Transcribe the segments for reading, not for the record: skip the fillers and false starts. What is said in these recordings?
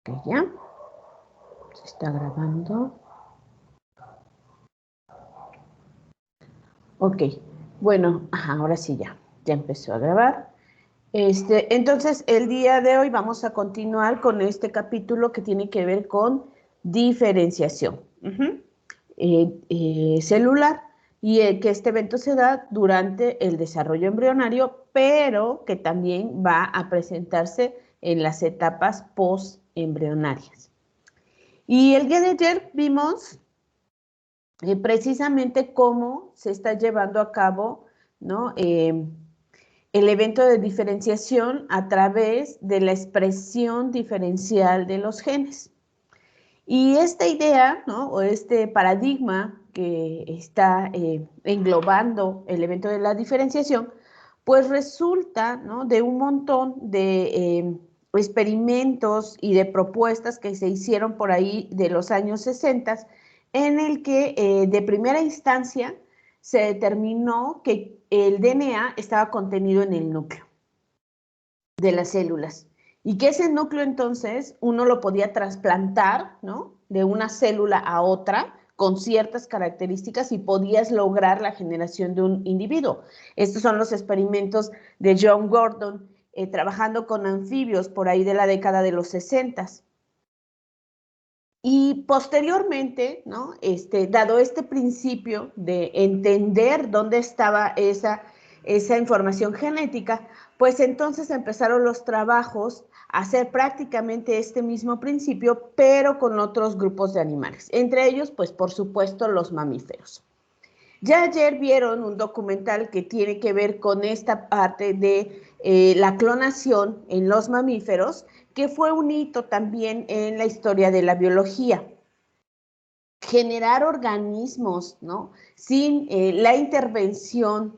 Ok, ya. Se está grabando. Ok, bueno, ahora sí ya empezó a grabar. Entonces, el día de hoy vamos a continuar con este capítulo que tiene que ver con diferenciación celular y que este evento se da durante el desarrollo embrionario, pero que también va a presentarse en las etapas postembrionarias. Y el día de ayer vimos precisamente cómo se está llevando a cabo, ¿no? El evento de diferenciación a través de la expresión diferencial de los genes. Y esta idea, ¿no? O este paradigma que está englobando el evento de la diferenciación, pues resulta, ¿no? De un montón de experimentos y de propuestas que se hicieron por ahí de los años 60, en el que de primera instancia se determinó que el DNA estaba contenido en el núcleo de las células y que ese núcleo entonces uno lo podía trasplantar, ¿no? De una célula a otra con ciertas características y podías lograr la generación de un individuo. Estos son los experimentos de John Gordon trabajando con anfibios por ahí de la década de los 60. Y posteriormente, ¿no? Dado este principio de entender dónde estaba esa información genética, pues entonces empezaron los trabajos a hacer prácticamente este mismo principio, pero con otros grupos de animales, entre ellos, pues por supuesto, los mamíferos. Ya ayer vieron un documental que tiene que ver con esta parte de la clonación en los mamíferos, que fue un hito también en la historia de la biología. Generar organismos, ¿no? Sin la intervención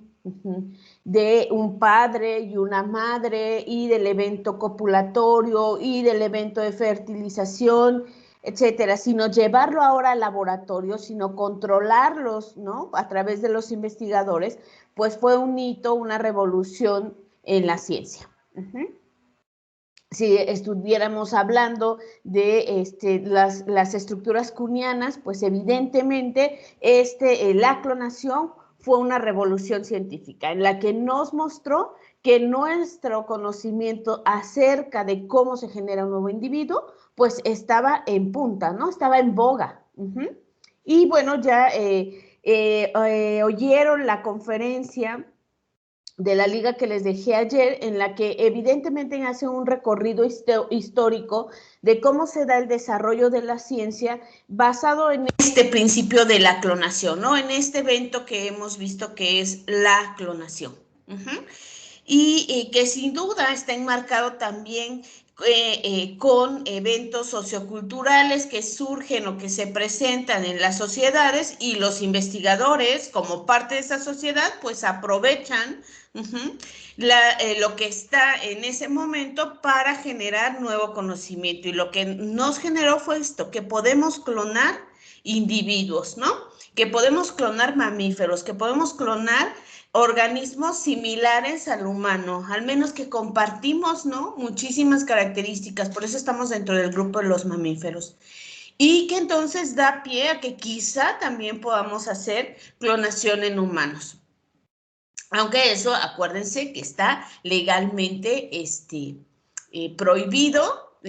de un padre y una madre y del evento copulatorio y del evento de fertilización, etcétera, sino llevarlo ahora al laboratorio, sino controlarlos, ¿no? A través de los investigadores, pues fue un hito, una revolución en la ciencia. Si estuviéramos hablando de las estructuras cunianas, pues evidentemente la clonación fue una revolución científica en la que nos mostró que nuestro conocimiento acerca de cómo se genera un nuevo individuo, pues estaba en punta, ¿no? Estaba en boga. Y bueno, ya oyeron la conferencia de la liga que les dejé ayer, en la que evidentemente hace un recorrido histórico de cómo se da el desarrollo de la ciencia basado en este principio de la clonación, ¿no? En este evento que hemos visto que es la clonación. Y que sin duda está enmarcado también con eventos socioculturales que surgen o que se presentan en las sociedades, y los investigadores, como parte de esa sociedad, pues aprovechan lo que está en ese momento para generar nuevo conocimiento. Y lo que nos generó fue esto, que podemos clonar individuos, ¿no? Que podemos clonar mamíferos, que podemos clonar organismos similares al humano, al menos que compartimos, ¿no? Muchísimas características, por eso estamos dentro del grupo de los mamíferos. Y que entonces da pie a que quizá también podamos hacer clonación en humanos. Aunque eso, acuérdense que está legalmente prohibido.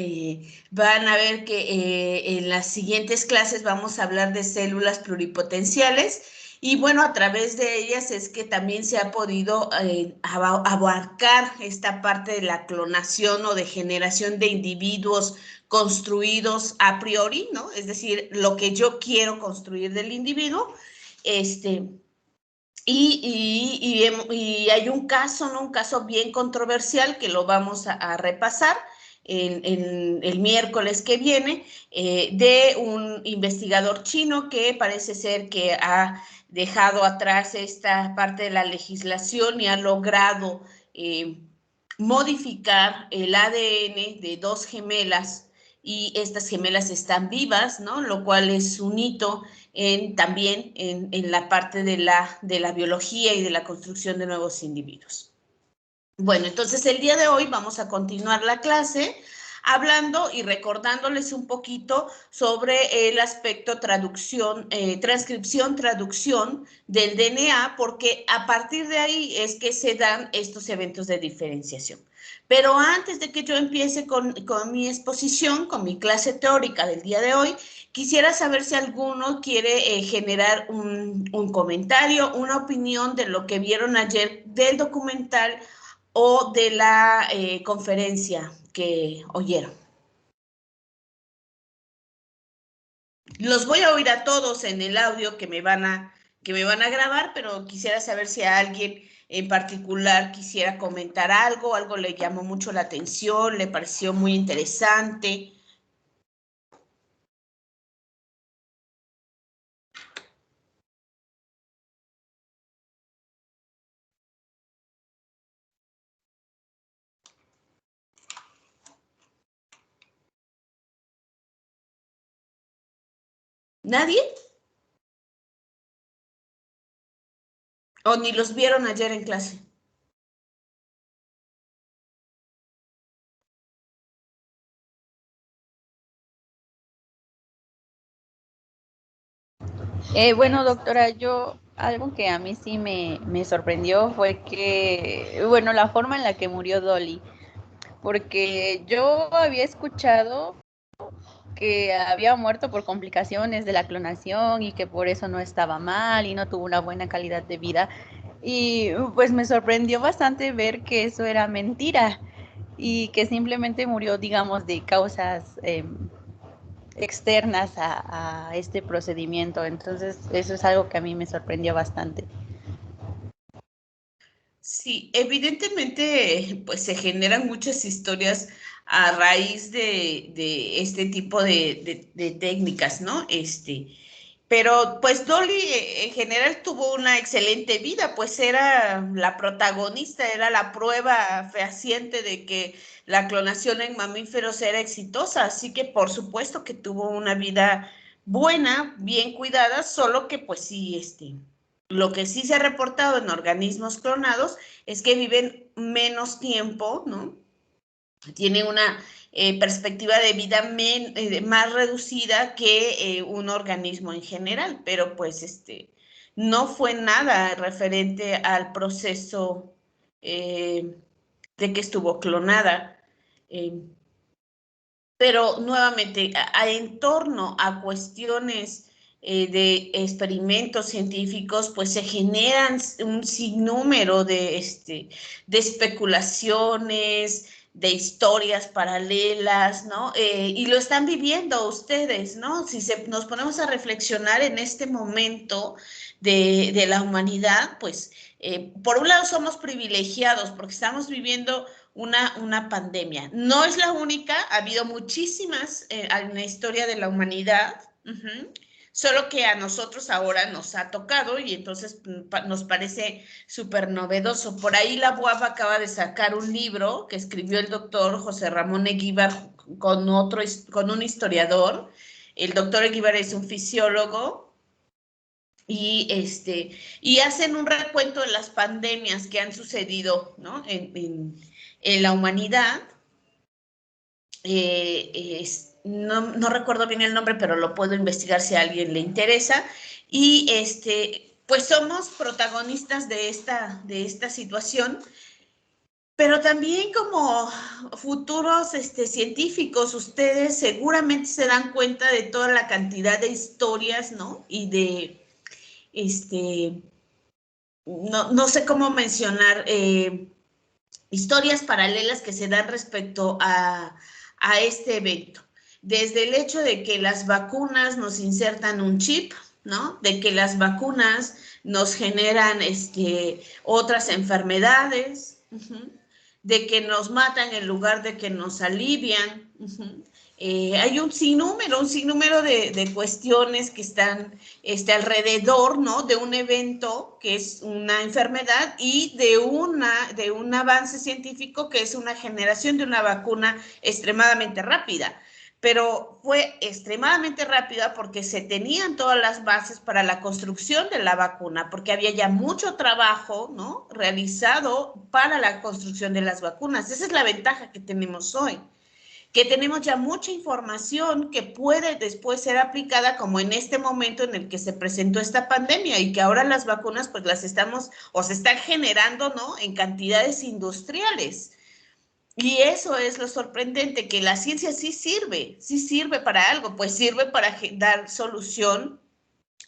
Van a ver que en las siguientes clases vamos a hablar de células pluripotenciales, y bueno, a través de ellas es que también se ha podido abarcar esta parte de la clonación o de generación de individuos construidos a priori, ¿no? Es decir, lo que yo quiero construir del individuo, y hay un caso, ¿no? Un caso bien controversial que lo vamos a repasar en el miércoles que viene, de un investigador chino que parece ser que ha dejado atrás esta parte de la legislación y ha logrado modificar el ADN de dos gemelas, y estas gemelas están vivas, ¿no? Lo cual es un hito también en la parte de la biología y de la construcción de nuevos individuos. Bueno, entonces el día de hoy vamos a continuar la clase hablando y recordándoles un poquito sobre el aspecto traducción, transcripción, traducción del DNA, porque a partir de ahí es que se dan estos eventos de diferenciación. Pero antes de que yo empiece con mi exposición, con mi clase teórica del día de hoy, quisiera saber si alguno quiere generar un comentario, una opinión de lo que vieron ayer del documental o de la conferencia que oyeron. Los voy a oír a todos en el audio que me van a grabar, pero quisiera saber si a alguien en particular quisiera comentar algo, algo le llamó mucho la atención, le pareció muy interesante. ¿Nadie? ¿O ni los vieron ayer en clase? Bueno, doctora, algo que a mí sí me sorprendió fue que, bueno, la forma en la que murió Dolly, porque yo había escuchado que había muerto por complicaciones de la clonación y que por eso no estaba mal y no tuvo una buena calidad de vida. Y pues me sorprendió bastante ver que eso era mentira y que simplemente murió, digamos, de causas externas a este procedimiento. Entonces, eso es algo que a mí me sorprendió bastante. Sí, evidentemente, pues se generan muchas historias a raíz de este tipo de técnicas, ¿no? Pero pues Dolly en general tuvo una excelente vida, pues era la protagonista, era la prueba fehaciente de que la clonación en mamíferos era exitosa, así que por supuesto que tuvo una vida buena, bien cuidada, solo que pues sí, lo que sí se ha reportado en organismos clonados es que viven menos tiempo, ¿no? Tienen una perspectiva de vida más reducida que un organismo en general, pero pues no fue nada referente al proceso de que estuvo clonada. Eh, pero nuevamente, en torno a cuestiones de experimentos científicos, pues se generan un sinnúmero de especulaciones, de historias paralelas, ¿no? Y lo están viviendo ustedes, ¿no? Si nos ponemos a reflexionar en este momento de la humanidad, pues por un lado somos privilegiados porque estamos viviendo una pandemia. No es la única, ha habido muchísimas en la historia de la humanidad, solo que a nosotros ahora nos ha tocado y entonces nos parece súper novedoso. Por ahí la UAP acaba de sacar un libro que escribió el doctor José Ramón Eguíbar con un historiador. El doctor Eguíbar es un fisiólogo y, y hacen un recuento de las pandemias que han sucedido, ¿no? en la humanidad. No recuerdo bien el nombre, pero lo puedo investigar si a alguien le interesa. Y pues somos protagonistas de esta situación, pero también como futuros científicos, ustedes seguramente se dan cuenta de toda la cantidad de historias, ¿no? Y de, no sé cómo mencionar, historias paralelas que se dan respecto a este evento. Desde el hecho de que las vacunas nos insertan un chip, ¿no? De que las vacunas nos generan otras enfermedades, de que nos matan en lugar de que nos alivian. Hay un sinnúmero de cuestiones que están alrededor, ¿no? De un evento que es una enfermedad y de un avance científico que es una generación de una vacuna extremadamente rápida. Pero fue extremadamente rápida porque se tenían todas las bases para la construcción de la vacuna, porque había ya mucho trabajo, ¿no? Realizado para la construcción de las vacunas. Esa es la ventaja que tenemos hoy, que tenemos ya mucha información que puede después ser aplicada como en este momento en el que se presentó esta pandemia y que ahora las vacunas pues las estamos o se están generando, ¿no? En cantidades industriales. Y eso es lo sorprendente, que la ciencia sí sirve para algo, pues sirve para dar solución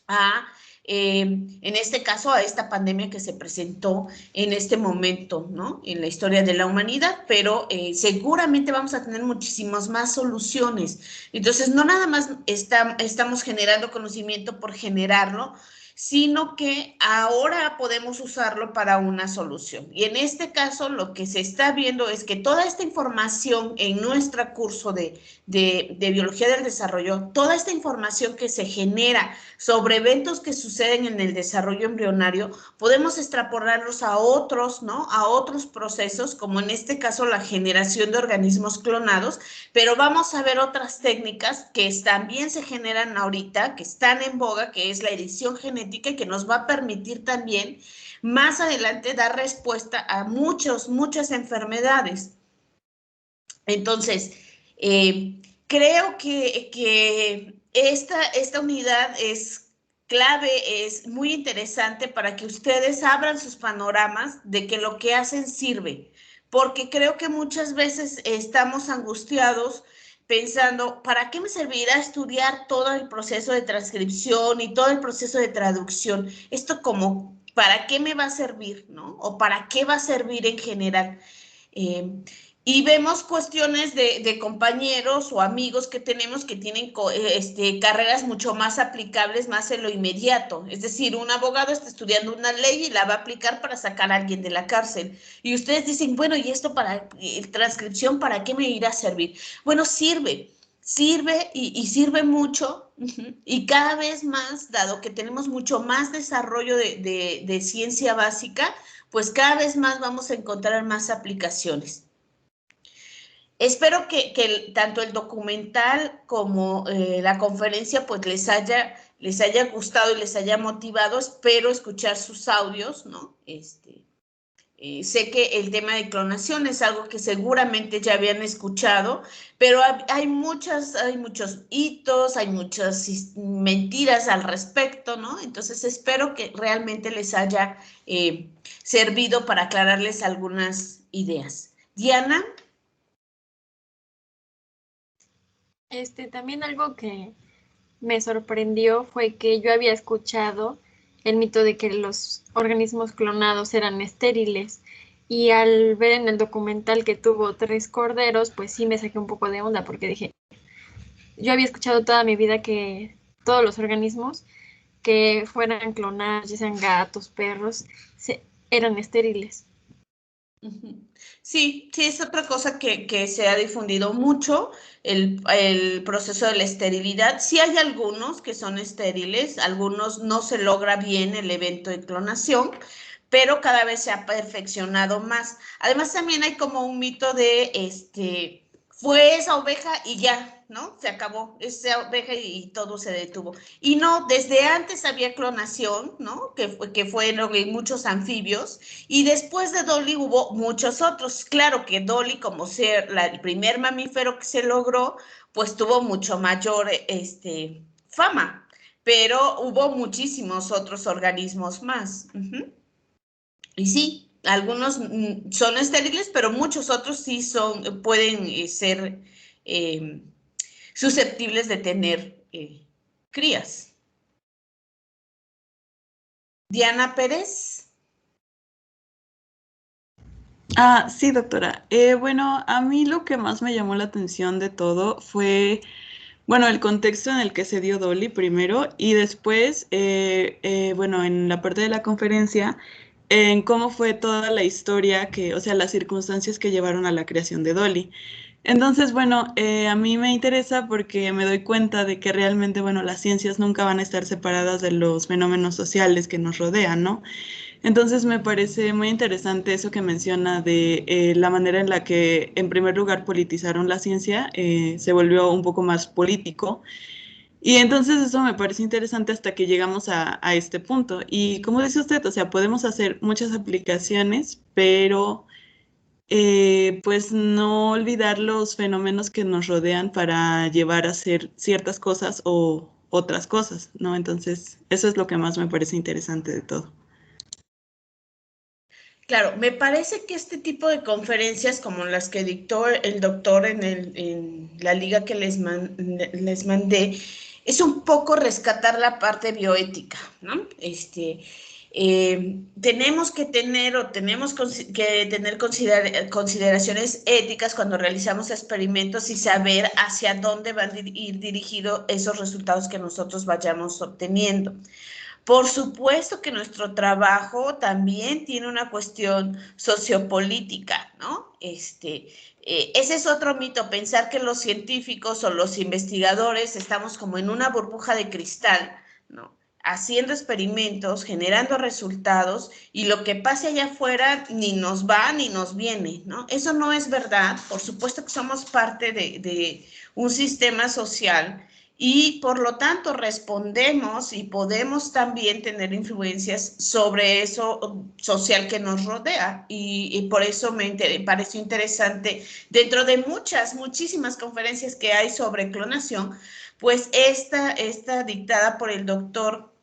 a, en este caso, a esta pandemia que se presentó en este momento, ¿no? En la historia de la humanidad, pero seguramente vamos a tener muchísimas más soluciones. Entonces, no nada más estamos generando conocimiento por generarlo, sino que ahora podemos usarlo para una solución. Y en este caso, lo que se está viendo es que toda esta información en nuestro curso de Biología del Desarrollo, toda esta información que se genera sobre eventos que suceden en el desarrollo embrionario, podemos extrapolarlos a otros, ¿no? A otros procesos, como en este caso la generación de organismos clonados, pero vamos a ver otras técnicas que también se generan ahorita, que están en boga, que es la edición genética y que nos va a permitir también más adelante dar respuesta a muchas enfermedades. Entonces, creo que esta unidad es clave, es muy interesante para que ustedes abran sus panoramas de que lo que hacen sirve, porque creo que muchas veces estamos angustiados pensando, ¿para qué me servirá estudiar todo el proceso de transcripción y todo el proceso de traducción? Esto como, ¿para qué me va a servir, no? ¿O para qué va a servir en general? Y vemos cuestiones de compañeros o amigos que tenemos que tienen carreras mucho más aplicables, más en lo inmediato. Es decir, un abogado está estudiando una ley y la va a aplicar para sacar a alguien de la cárcel. Y ustedes dicen, bueno, ¿y esto para transcripción, para qué me irá a servir? Bueno, sirve y sirve mucho. Y cada vez más, dado que tenemos mucho más desarrollo de ciencia básica, pues cada vez más vamos a encontrar más aplicaciones. Espero que tanto el documental como la conferencia pues les haya gustado y les haya motivado. Espero escuchar sus audios, ¿no? Sé que el tema de clonación es algo que seguramente ya habían escuchado, pero hay muchos hitos, hay muchas mentiras al respecto, ¿no? Entonces espero que realmente les haya servido para aclararles algunas ideas. Diana. También algo que me sorprendió fue que yo había escuchado el mito de que los organismos clonados eran estériles y al ver en el documental que tuvo 3 corderos, pues sí me saqué un poco de onda porque dije, yo había escuchado toda mi vida que todos los organismos que fueran clonados, ya sean gatos, perros, eran estériles. Sí, es otra cosa que se ha difundido mucho, el proceso de la esterilidad. Sí hay algunos que son estériles, algunos no se logra bien el evento de clonación, pero cada vez se ha perfeccionado más. Además, también hay como un mito de, fue esa oveja y ya, ¿no? Se acabó esa oveja y todo se detuvo. Y no, desde antes había clonación, ¿no? Que fueron en muchos anfibios, y después de Dolly hubo muchos otros. Claro que Dolly, como ser el primer mamífero que se logró, pues tuvo mucho mayor fama, pero hubo muchísimos otros organismos más. Y sí, algunos son estériles, pero muchos otros sí pueden ser eh, susceptibles de tener crías. Diana Pérez. Sí, doctora. Bueno, a mí lo que más me llamó la atención de todo fue, bueno, el contexto en el que se dio Dolly primero y después, bueno, en la parte de la conferencia, en cómo fue toda la historia o sea, las circunstancias que llevaron a la creación de Dolly. Entonces, bueno, a mí me interesa porque me doy cuenta de que realmente, bueno, las ciencias nunca van a estar separadas de los fenómenos sociales que nos rodean, ¿no? Entonces me parece muy interesante eso que menciona de la manera en la que, en primer lugar, politizaron la ciencia, se volvió un poco más político. Y entonces eso me parece interesante hasta que llegamos a este punto. Y como dice usted, o sea, podemos hacer muchas aplicaciones, pero pues no olvidar los fenómenos que nos rodean para llevar a hacer ciertas cosas o otras cosas, ¿no? Entonces, eso es lo que más me parece interesante de todo. Claro, me parece que este tipo de conferencias como las que dictó el doctor en la liga que les mandé, es un poco rescatar la parte bioética, ¿no? Tenemos que tener o tenemos que tener consideraciones éticas cuando realizamos experimentos y saber hacia dónde van a ir dirigidos esos resultados que nosotros vayamos obteniendo. Por supuesto que nuestro trabajo también tiene una cuestión sociopolítica, ¿no? Ese es otro mito, pensar que los científicos o los investigadores estamos como en una burbuja de cristal, ¿no? Haciendo experimentos, generando resultados y lo que pase allá afuera ni nos va ni nos viene, ¿no? Eso no es verdad. Por supuesto que somos parte de un sistema social y por lo tanto respondemos y podemos también tener influencias sobre eso social que nos rodea y por eso me pareció interesante dentro de muchísimas conferencias que hay sobre clonación, pues esta dictada por el doctor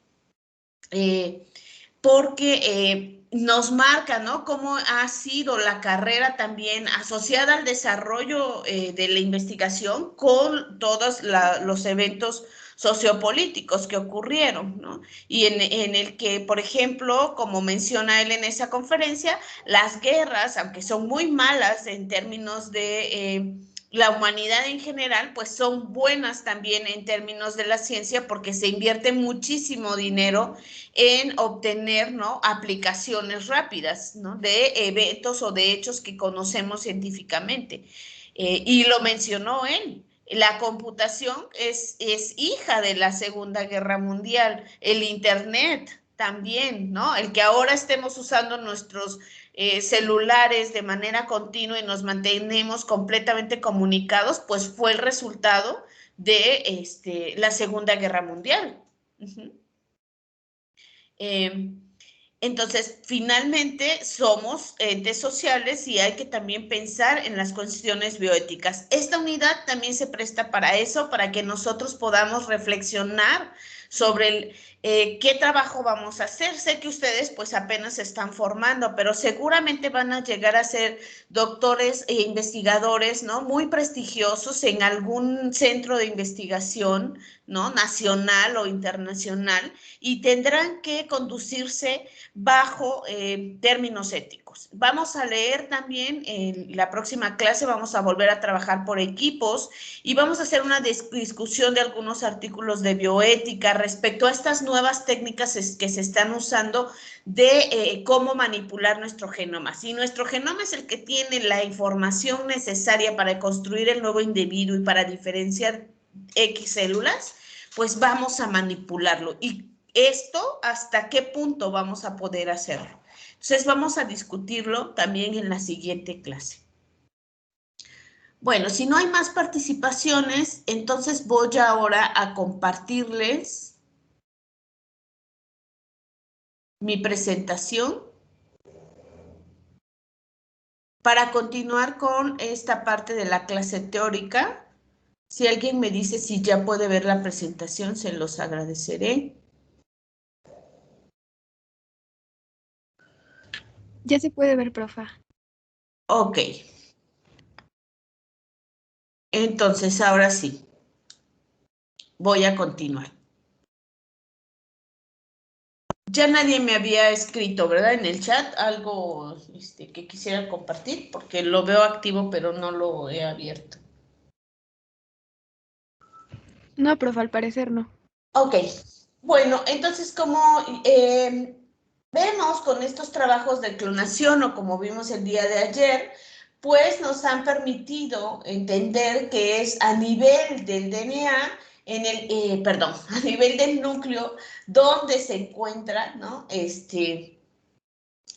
porque nos marca, ¿no? Cómo ha sido la carrera también asociada al desarrollo de la investigación con todos los eventos sociopolíticos que ocurrieron, ¿no? Y en el que, por ejemplo, como menciona él en esa conferencia, las guerras, aunque son muy malas en términos de la humanidad en general, pues son buenas también en términos de la ciencia porque se invierte muchísimo dinero en obtener, ¿no?, aplicaciones rápidas, ¿no?, de eventos o de hechos que conocemos científicamente. Y lo mencionó él. La computación es hija de la Segunda Guerra Mundial, el Internet también, ¿no? El que ahora estemos usando nuestros celulares de manera continua y nos mantenemos completamente comunicados, pues fue el resultado de la Segunda Guerra Mundial. Uh-huh. Entonces, finalmente somos entes sociales y hay que también pensar en las cuestiones bioéticas. Esta unidad también se presta para eso, para que nosotros podamos reflexionar sobre qué trabajo vamos a hacer. Sé que ustedes pues apenas se están formando, pero seguramente van a llegar a ser doctores e investigadores, ¿no?, muy prestigiosos en algún centro de investigación, ¿no?, nacional o internacional, y tendrán que conducirse bajo términos éticos. Vamos a leer también en la próxima clase, vamos a volver a trabajar por equipos y vamos a hacer una discusión de algunos artículos de bioética respecto a estas nuevas técnicas que se están usando de cómo manipular nuestro genoma. Si nuestro genoma es el que tiene la información necesaria para construir el nuevo individuo y para diferenciar X células, pues vamos a manipularlo. Y esto, ¿hasta qué punto vamos a poder hacerlo? Entonces, vamos a discutirlo también en la siguiente clase. Bueno, si no hay más participaciones, entonces voy ahora a compartirles mi presentación para continuar con esta parte de la clase teórica. Si alguien me dice si ya puede ver la presentación, se los agradeceré. Ya se puede ver, profa. Ok. Entonces, ahora sí. Voy a continuar. Ya nadie me había escrito, ¿verdad? En el chat algo que quisiera compartir, porque lo veo activo, pero no lo he abierto. No, profa, al parecer no. Ok. Bueno, entonces como vemos con estos trabajos de clonación o como vimos el día de ayer, pues nos han permitido entender que es a nivel del DNA, a nivel del núcleo, donde se encuentra, ¿no?,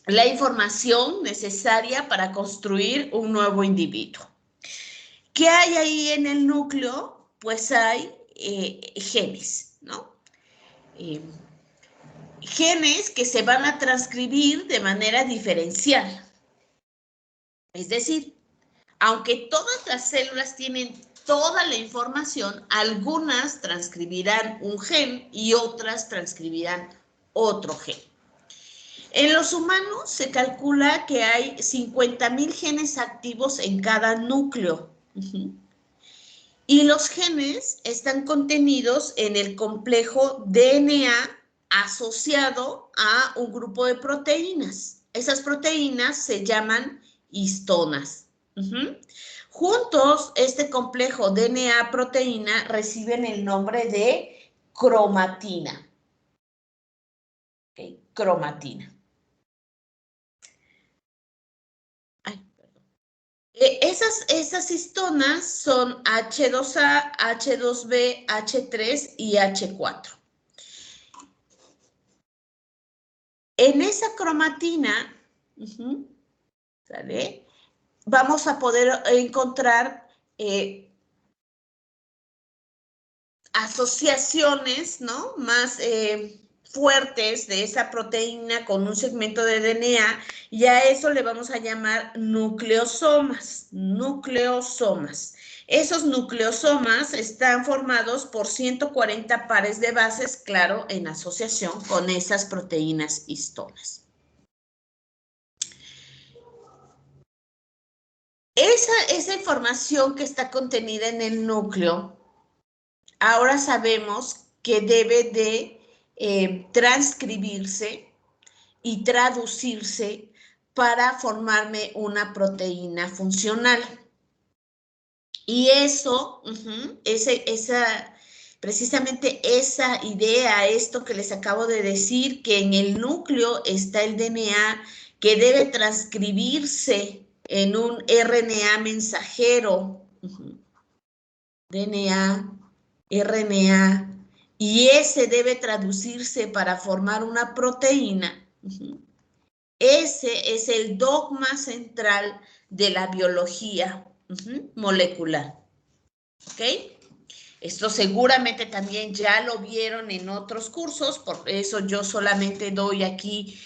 la información necesaria para construir un nuevo individuo. ¿Qué hay ahí en el núcleo? Pues hay genes, ¿no? Genes que se van a transcribir de manera diferencial. Es decir, aunque todas las células tienen toda la información, algunas transcribirán un gen y otras transcribirán otro gen. En los humanos se calcula que hay 50,000 genes activos en cada núcleo. Y los genes están contenidos en el complejo DNA asociado a un grupo de proteínas. Esas proteínas se llaman histonas. Juntos, este complejo DNA-proteína reciben el nombre de cromatina. ¿Okay? Cromatina. Esas histonas son H2A, H2B, H3 y H4. En esa cromatina, ¿sale? Vamos a poder encontrar asociaciones, ¿no? Más fuertes de esa proteína con un segmento de DNA, y a eso le vamos a llamar nucleosomas. Nucleosomas. Esos nucleosomas están formados por 140 pares de bases, claro, en asociación con esas proteínas histonas. Esa información que está contenida en el núcleo, ahora sabemos que debe de transcribirse y traducirse para formarme una proteína funcional. Y eso, precisamente esa idea, esto que les acabo de decir, que en el núcleo está el DNA, que debe transcribirse en un RNA mensajero, DNA, RNA, y ese debe traducirse para formar una proteína. Ese es el dogma central de la biología molecular. ¿Ok? Esto seguramente también ya lo vieron en otros cursos, por eso yo solamente doy aquí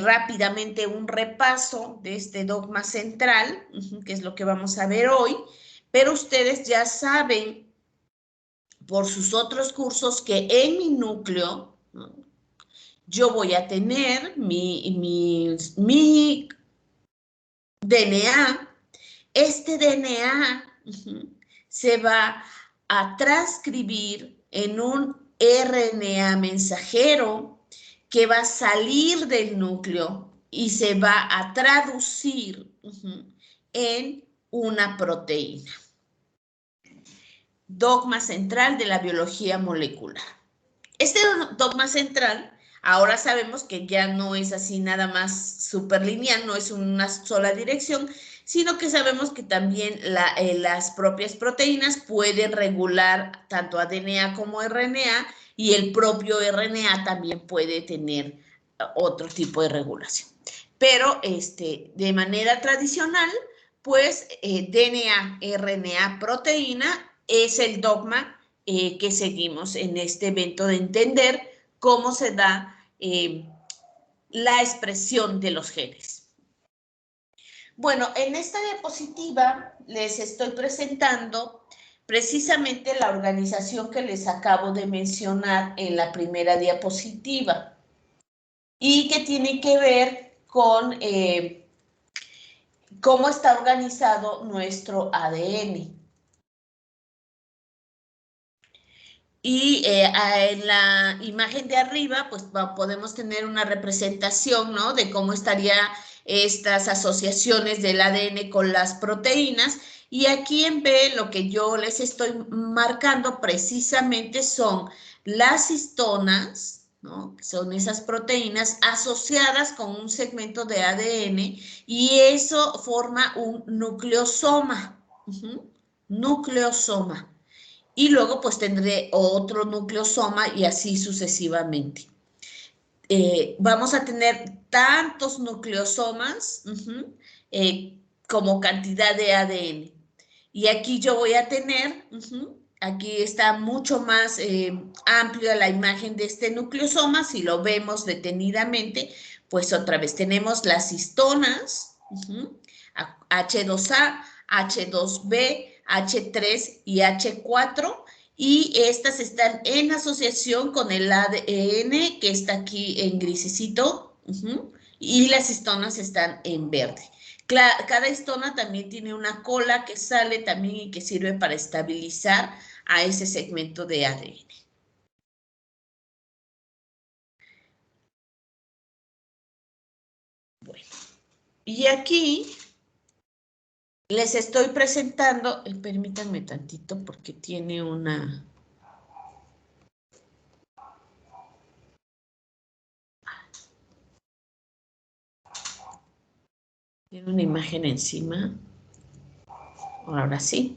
rápidamente un repaso de este dogma central, que es lo que vamos a ver hoy, pero ustedes ya saben por sus otros cursos que en mi núcleo, ¿no?, yo voy a tener mi DNA. Este DNA se va a transcribir en un RNA mensajero que va a salir del núcleo y se va a traducir en una proteína. Dogma central de la biología molecular. Este dogma central, ahora sabemos que ya no es así nada más superlineal, no es una sola dirección, sino que sabemos que también las propias proteínas pueden regular tanto a DNA como RNA, y el propio RNA también puede tener otro tipo de regulación. Pero de manera tradicional, pues DNA, RNA, proteína es el dogma que seguimos en este evento de entender cómo se da la expresión de los genes. Bueno, en esta diapositiva les estoy presentando precisamente la organización que les acabo de mencionar en la primera diapositiva y que tiene que ver con cómo está organizado nuestro ADN. Y en la imagen de arriba, pues podemos tener una representación, ¿no?, de cómo estarían estas asociaciones del ADN con las proteínas. Y aquí en B, lo que yo les estoy marcando precisamente son las histonas, ¿no?, que son esas proteínas asociadas con un segmento de ADN, y eso forma un nucleosoma. Nucleosoma. Y luego pues tendré otro nucleosoma y así sucesivamente. Vamos a tener tantos nucleosomas como cantidad de ADN. Y aquí yo voy a tener, aquí está mucho más amplia la imagen de este nucleosoma. Si lo vemos detenidamente, pues otra vez tenemos las histonas H2A, H2B, H3 y H4, y estas están en asociación con el ADN que está aquí en grisecito, y las histonas están en verde. Cada histona también tiene una cola que sale también y que sirve para estabilizar a ese segmento de ADN. Bueno, y aquí les estoy presentando, permítanme tantito porque tiene una imagen encima. Ahora sí.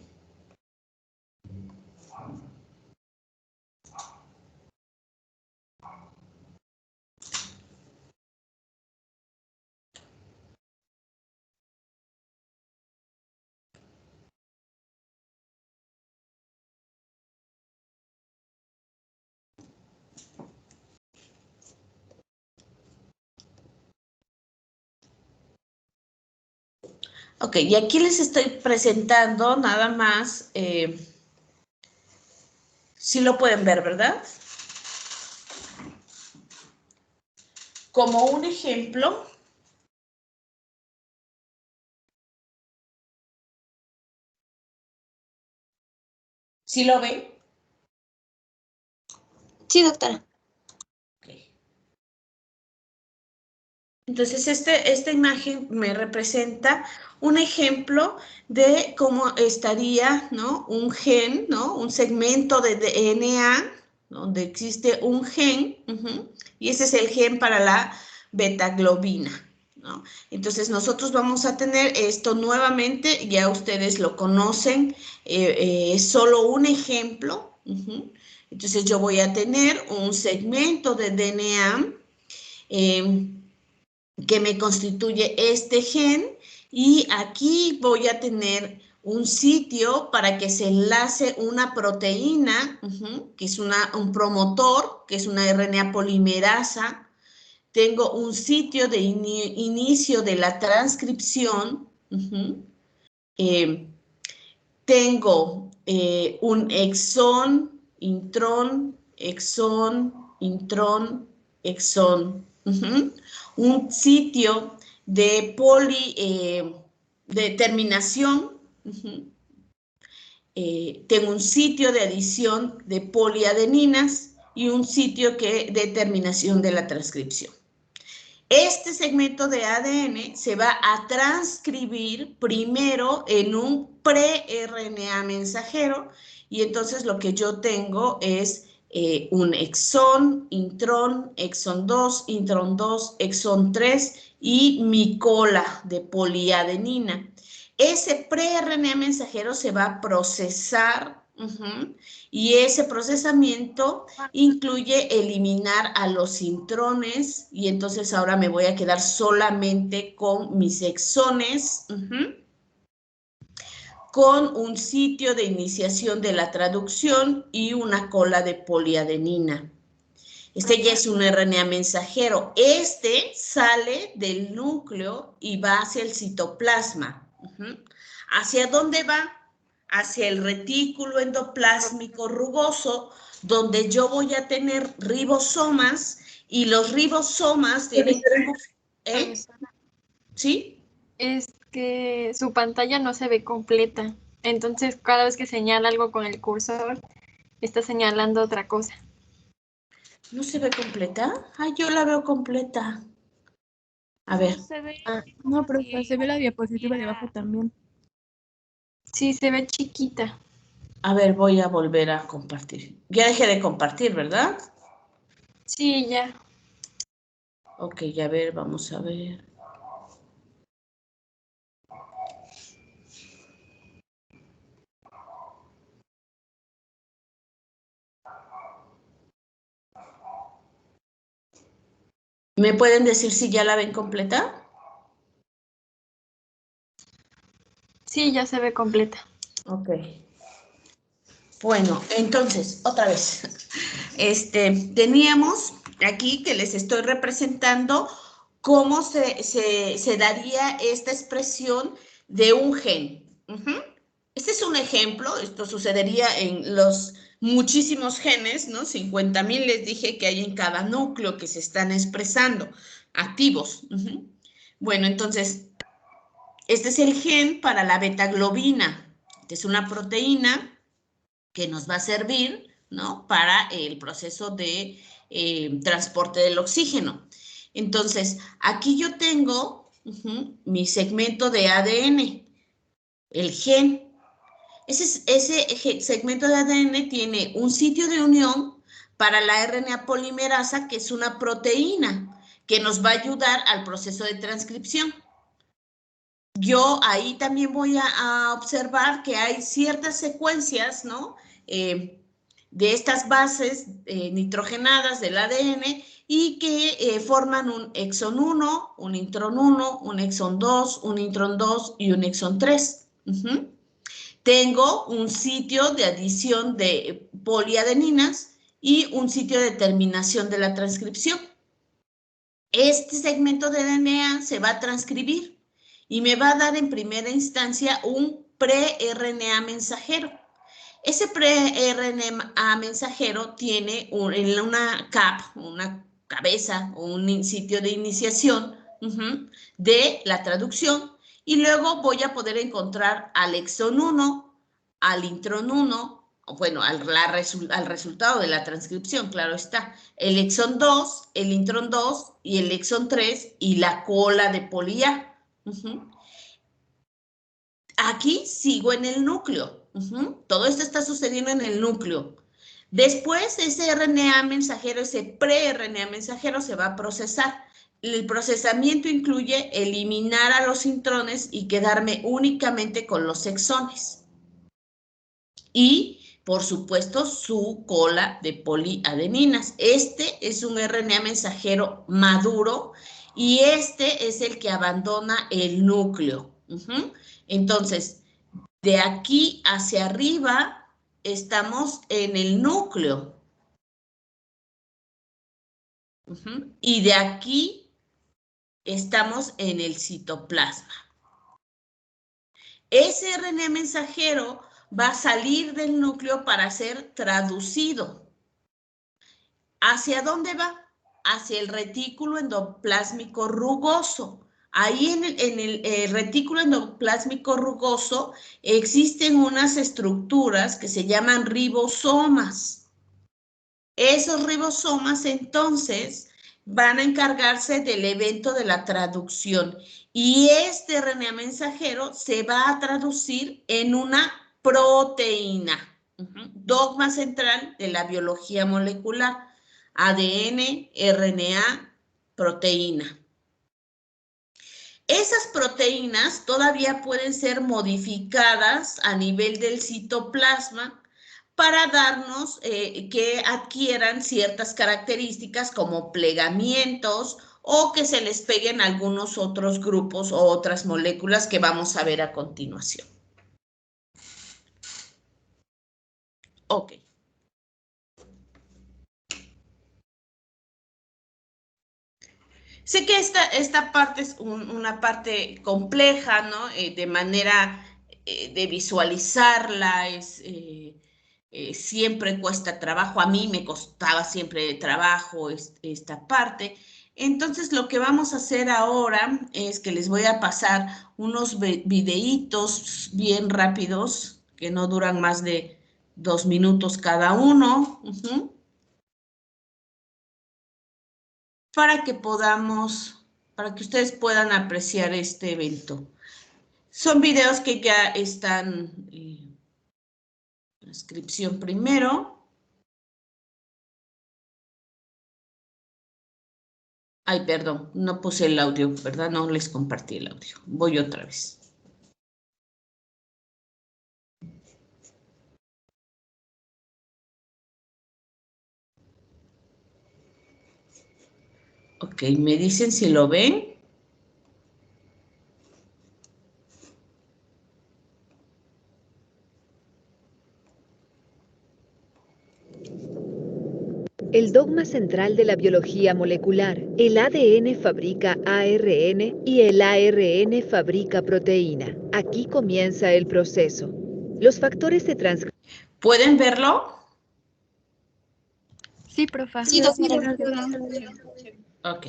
Ok, y aquí les estoy presentando nada más, sí lo pueden ver, ¿verdad? Como un ejemplo, ¿sí lo ven? Sí, doctora. Okay. Entonces, esta imagen me representa un ejemplo de cómo estaría, ¿no? Un gen, ¿no? Un segmento de DNA, donde existe un gen, y ese es el gen para la betaglobina, ¿no? Entonces, nosotros vamos a tener esto nuevamente, ya ustedes lo conocen, es solo un ejemplo. Entonces, yo voy a tener un segmento de DNA que me constituye este gen, y aquí voy a tener un sitio para que se enlace una proteína, que es un promotor, que es una RNA polimerasa. Tengo un sitio de inicio de la transcripción. Tengo un exón, intrón, exón, intrón, exón. Un sitio de de terminación. Tengo un sitio de adición de poliadeninas y un sitio de terminación de la transcripción. Este segmento de ADN se va a transcribir primero en un pre-RNA mensajero, y entonces lo que yo tengo es un exón, intrón, exón 2, intrón 2, exón 3 y mi cola de poliadenina. Ese pre-RNA mensajero se va a procesar, y ese procesamiento incluye eliminar a los intrones, y entonces ahora me voy a quedar solamente con mis exones, con un sitio de iniciación de la traducción y una cola de poliadenina. Este ya es un RNA mensajero. Este sale del núcleo y va hacia el citoplasma. ¿Hacia dónde va? Hacia el retículo endoplásmico rugoso, donde yo voy a tener ribosomas, y los ribosomas tienen como... ¿Sí? Es que su pantalla no se ve completa. Entonces, cada vez que señala algo con el cursor, está señalando otra cosa. ¿No se ve completa? Ay, yo la veo completa. A ver. No se ve, no, profe, se ve la diapositiva de abajo también. Sí, se ve chiquita. A ver, voy a volver a compartir. Ya dejé de compartir, ¿verdad? Sí, ya. Ok, a ver, vamos a ver. ¿Me pueden decir si ya la ven completa? Sí, ya se ve completa. Ok. Bueno, entonces, otra vez. Teníamos aquí que les estoy representando cómo se daría esta expresión de un gen. Este es un ejemplo, esto sucedería en los muchísimos genes, ¿no? 50,000 les dije que hay en cada núcleo que se están expresando, activos. Bueno, entonces, este es el gen para la betaglobina, que es una proteína que nos va a servir, ¿no? Para el proceso de transporte del oxígeno. Entonces, aquí yo tengo mi segmento de ADN, el gen. Ese segmento de ADN tiene un sitio de unión para la RNA polimerasa, que es una proteína que nos va a ayudar al proceso de transcripción. Yo ahí también voy a observar que hay ciertas secuencias, ¿no? De estas bases nitrogenadas del ADN y que forman un exón 1, un intrón 1, un exón 2, un intrón 2 y un exón 3. Tengo un sitio de adición de poliadeninas y un sitio de terminación de la transcripción. Este segmento de DNA se va a transcribir y me va a dar en primera instancia un pre-RNA mensajero. Ese pre-RNA mensajero tiene una cap, una cabeza o un sitio de iniciación de la traducción, y luego voy a poder encontrar al exón 1, al intrón 1, bueno, al resultado de la transcripción, claro está, el exón 2, el intrón 2 y el exón 3 y la cola de poli A. Aquí sigo en el núcleo. Todo esto está sucediendo en el núcleo. Después, ese RNA mensajero, ese pre-RNA mensajero se va a procesar. El procesamiento incluye eliminar a los intrones y quedarme únicamente con los exones. Y, por supuesto, su cola de poliadeninas. Este es un RNA mensajero maduro y este es el que abandona el núcleo. Entonces, de aquí hacia arriba estamos en el núcleo. Y de aquí estamos en el citoplasma. Ese RNA mensajero va a salir del núcleo para ser traducido. ¿Hacia dónde va? Hacia el retículo endoplásmico rugoso. Ahí en el retículo endoplásmico rugoso existen unas estructuras que se llaman ribosomas. Esos ribosomas entonces van a encargarse del evento de la traducción y este RNA mensajero se va a traducir en una proteína. Dogma central de la biología molecular. ADN, RNA, proteína. Esas proteínas todavía pueden ser modificadas a nivel del citoplasma para darnos que adquieran ciertas características como plegamientos o que se les peguen algunos otros grupos o otras moléculas que vamos a ver a continuación. Ok. Sé que esta parte es una parte compleja, ¿no? De manera de visualizarla, siempre cuesta trabajo. A mí me costaba siempre trabajo esta parte. Entonces, lo que vamos a hacer ahora es que les voy a pasar unos videitos bien rápidos, que no duran más de 2 minutos cada uno. Para que ustedes puedan apreciar este evento. Son videos que ya están en transcripción primero. Ay, perdón, no puse el audio, ¿verdad? No les compartí el audio. Voy otra vez. Ok, me dicen si lo ven. El dogma central de la biología molecular: el ADN fabrica ARN y el ARN fabrica proteína. Aquí comienza el proceso. Los factores de transcripción. ¿Pueden verlo? Sí, profa. Sí, doctora. Ok.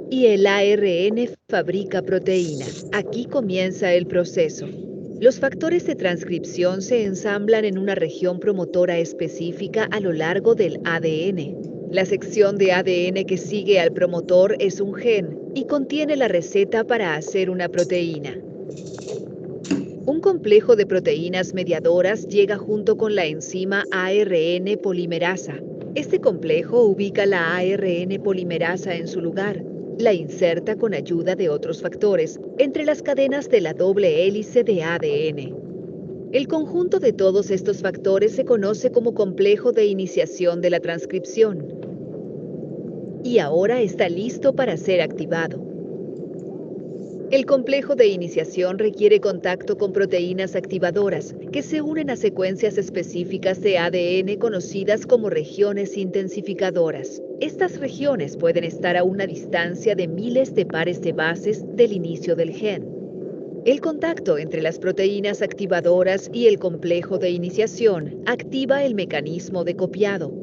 Y el ARN fabrica proteína. Aquí comienza el proceso. Los factores de transcripción se ensamblan en una región promotora específica a lo largo del ADN. La sección de ADN que sigue al promotor es un gen y contiene la receta para hacer una proteína. Un complejo de proteínas mediadoras llega junto con la enzima ARN polimerasa. Este complejo ubica la ARN polimerasa en su lugar. La inserta con ayuda de otros factores entre las cadenas de la doble hélice de ADN. El conjunto de todos estos factores se conoce como complejo de iniciación de la transcripción. Y ahora está listo para ser activado. El complejo de iniciación requiere contacto con proteínas activadoras que se unen a secuencias específicas de ADN conocidas como regiones intensificadoras. Estas regiones pueden estar a una distancia de miles de pares de bases del inicio del gen. El contacto entre las proteínas activadoras y el complejo de iniciación activa el mecanismo de copiado.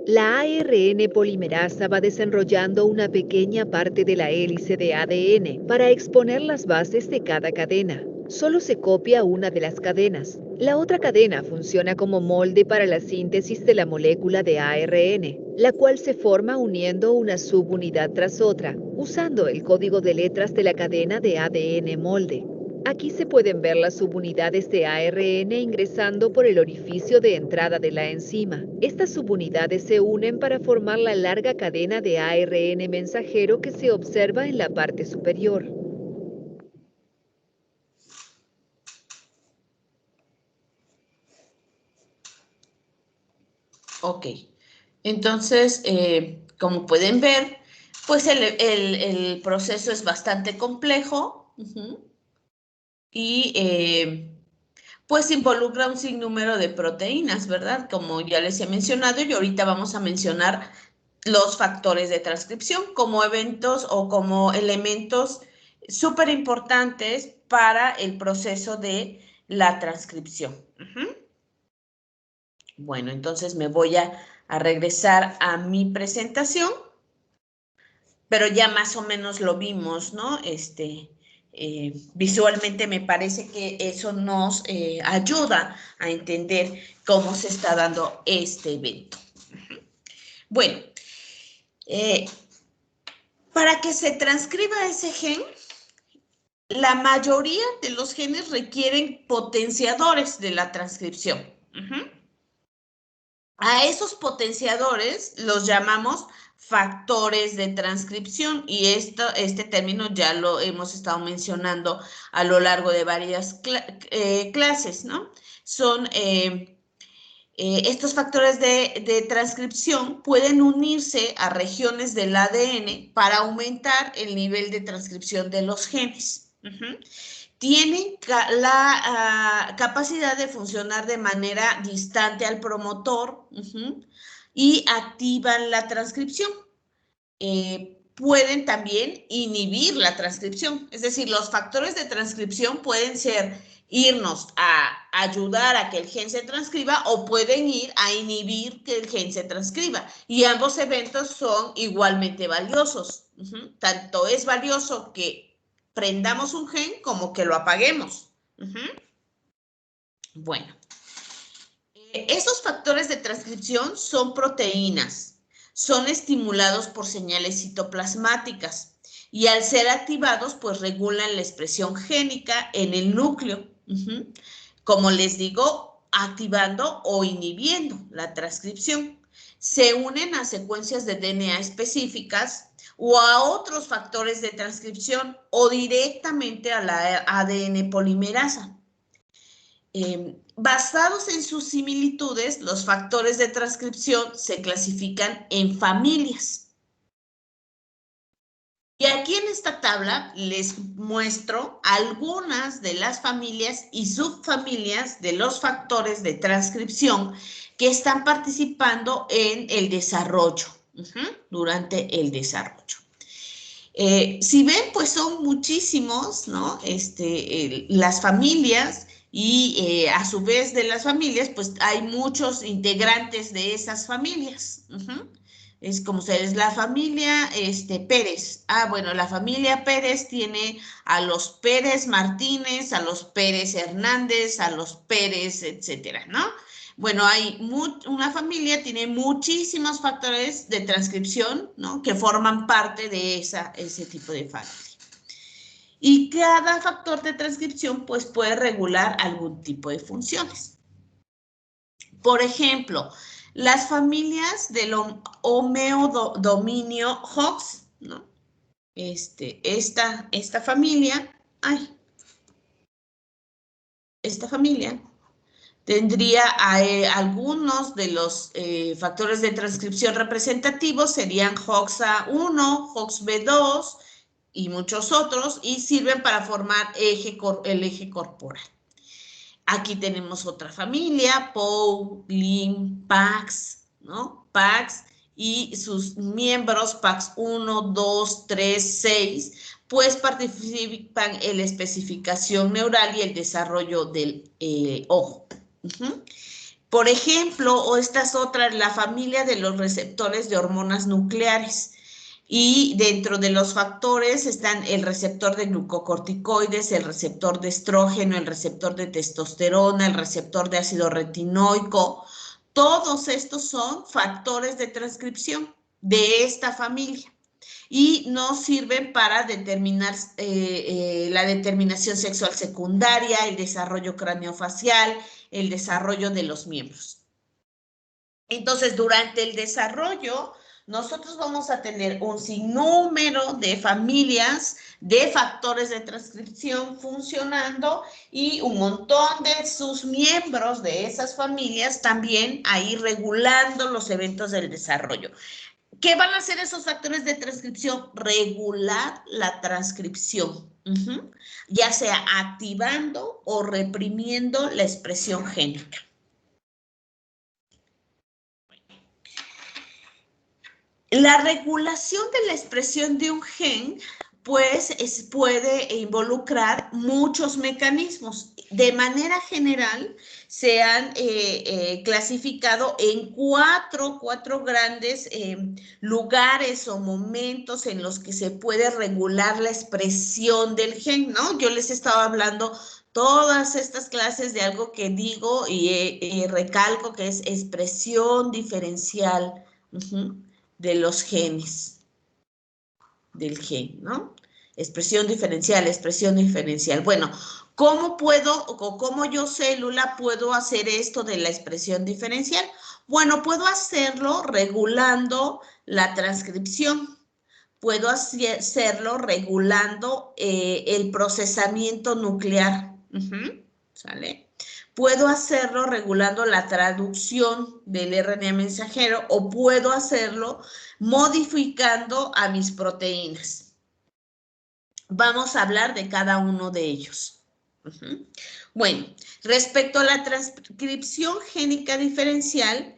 La ARN polimerasa va desenrollando una pequeña parte de la hélice de ADN para exponer las bases de cada cadena. Solo se copia una de las cadenas. La otra cadena funciona como molde para la síntesis de la molécula de ARN, la cual se forma uniendo una subunidad tras otra, usando el código de letras de la cadena de ADN molde. Aquí se pueden ver las subunidades de ARN ingresando por el orificio de entrada de la enzima. Estas subunidades se unen para formar la larga cadena de ARN mensajero que se observa en la parte superior. Ok. Entonces, como pueden ver, pues el proceso es bastante complejo. Y pues involucra un sinnúmero de proteínas, ¿verdad? Como ya les he mencionado, y ahorita vamos a mencionar los factores de transcripción como eventos o como elementos súper importantes para el proceso de la transcripción. Bueno, entonces me voy a regresar a mi presentación, pero ya más o menos lo vimos, ¿no? Visualmente me parece que eso nos ayuda a entender cómo se está dando este evento. Bueno, para que se transcriba ese gen, la mayoría de los genes requieren potenciadores de la transcripción. A esos potenciadores los llamamos factores de transcripción y este término ya lo hemos estado mencionando a lo largo de varias clases, ¿no? Son estos factores de transcripción pueden unirse a regiones del ADN para aumentar el nivel de transcripción de los genes. Tienen la capacidad de funcionar de manera distante al promotor y activan la transcripción. Pueden también inhibir la transcripción, es decir, los factores de transcripción pueden ser irnos a ayudar a que el gen se transcriba o pueden ir a inhibir que el gen se transcriba. Y ambos eventos son igualmente valiosos. Tanto es valioso que prendamos un gen como que lo apaguemos. Bueno, esos factores de transcripción son proteínas. Son estimulados por señales citoplasmáticas y al ser activados, pues regulan la expresión génica en el núcleo. Como les digo, activando o inhibiendo la transcripción. Se unen a secuencias de DNA específicas o a otros factores de transcripción o directamente a la ADN polimerasa. Basados en sus similitudes, los factores de transcripción se clasifican en familias. Y aquí en esta tabla les muestro algunas de las familias y subfamilias de los factores de transcripción que están participando en el desarrollo, durante el desarrollo. Si ven, pues son muchísimos, ¿no? Las familias y a su vez de las familias, pues hay muchos integrantes de esas familias. Es como es la familia Pérez. Bueno, la familia Pérez tiene a los Pérez Martínez, a los Pérez Hernández, a los Pérez, etcétera, ¿no? Bueno, una familia tiene muchísimos factores de transcripción, ¿no? Que forman parte de ese tipo de familia. Y cada factor de transcripción, pues, puede regular algún tipo de funciones. Por ejemplo, las familias del homeodominio Hox, ¿no? Esta familia tendría algunos de los factores de transcripción representativos, serían HOXA1, HOXB2 y muchos otros, y sirven para formar el eje corporal. Aquí tenemos otra familia, POU, LIM, PAX, ¿no? PAX y sus miembros, PAX 1, 2, 3, 6, pues participan en la especificación neural y el desarrollo del ojo. Por ejemplo, esta es otra, la familia de los receptores de hormonas nucleares. Y dentro de los factores están el receptor de glucocorticoides, el receptor de estrógeno, el receptor de testosterona, el receptor de ácido retinoico. Todos estos son factores de transcripción de esta familia y nos sirven para determinar la determinación sexual secundaria, el desarrollo craneofacial, el desarrollo de los miembros. Entonces, durante el desarrollo, nosotros vamos a tener un sinnúmero de familias de factores de transcripción funcionando y un montón de sus miembros de esas familias también ahí regulando los eventos del desarrollo. ¿Qué van a hacer esos factores de transcripción? Regular la transcripción, ya sea activando o reprimiendo la expresión génica. La regulación de la expresión de un gen, pues, puede involucrar muchos mecanismos. De manera general, se han clasificado en cuatro grandes lugares o momentos en los que se puede regular la expresión del gen, ¿no? Yo les estaba hablando todas estas clases de algo que digo y recalco que es expresión diferencial. De los genes, del gen, ¿no? Expresión diferencial. Bueno, ¿cómo yo célula puedo hacer esto de la expresión diferencial? Bueno, puedo hacerlo regulando la transcripción, puedo hacerlo regulando el procesamiento nuclear, ¿sale? Puedo hacerlo regulando la traducción del RNA mensajero o puedo hacerlo modificando a mis proteínas. Vamos a hablar de cada uno de ellos. Bueno, respecto a la transcripción génica diferencial,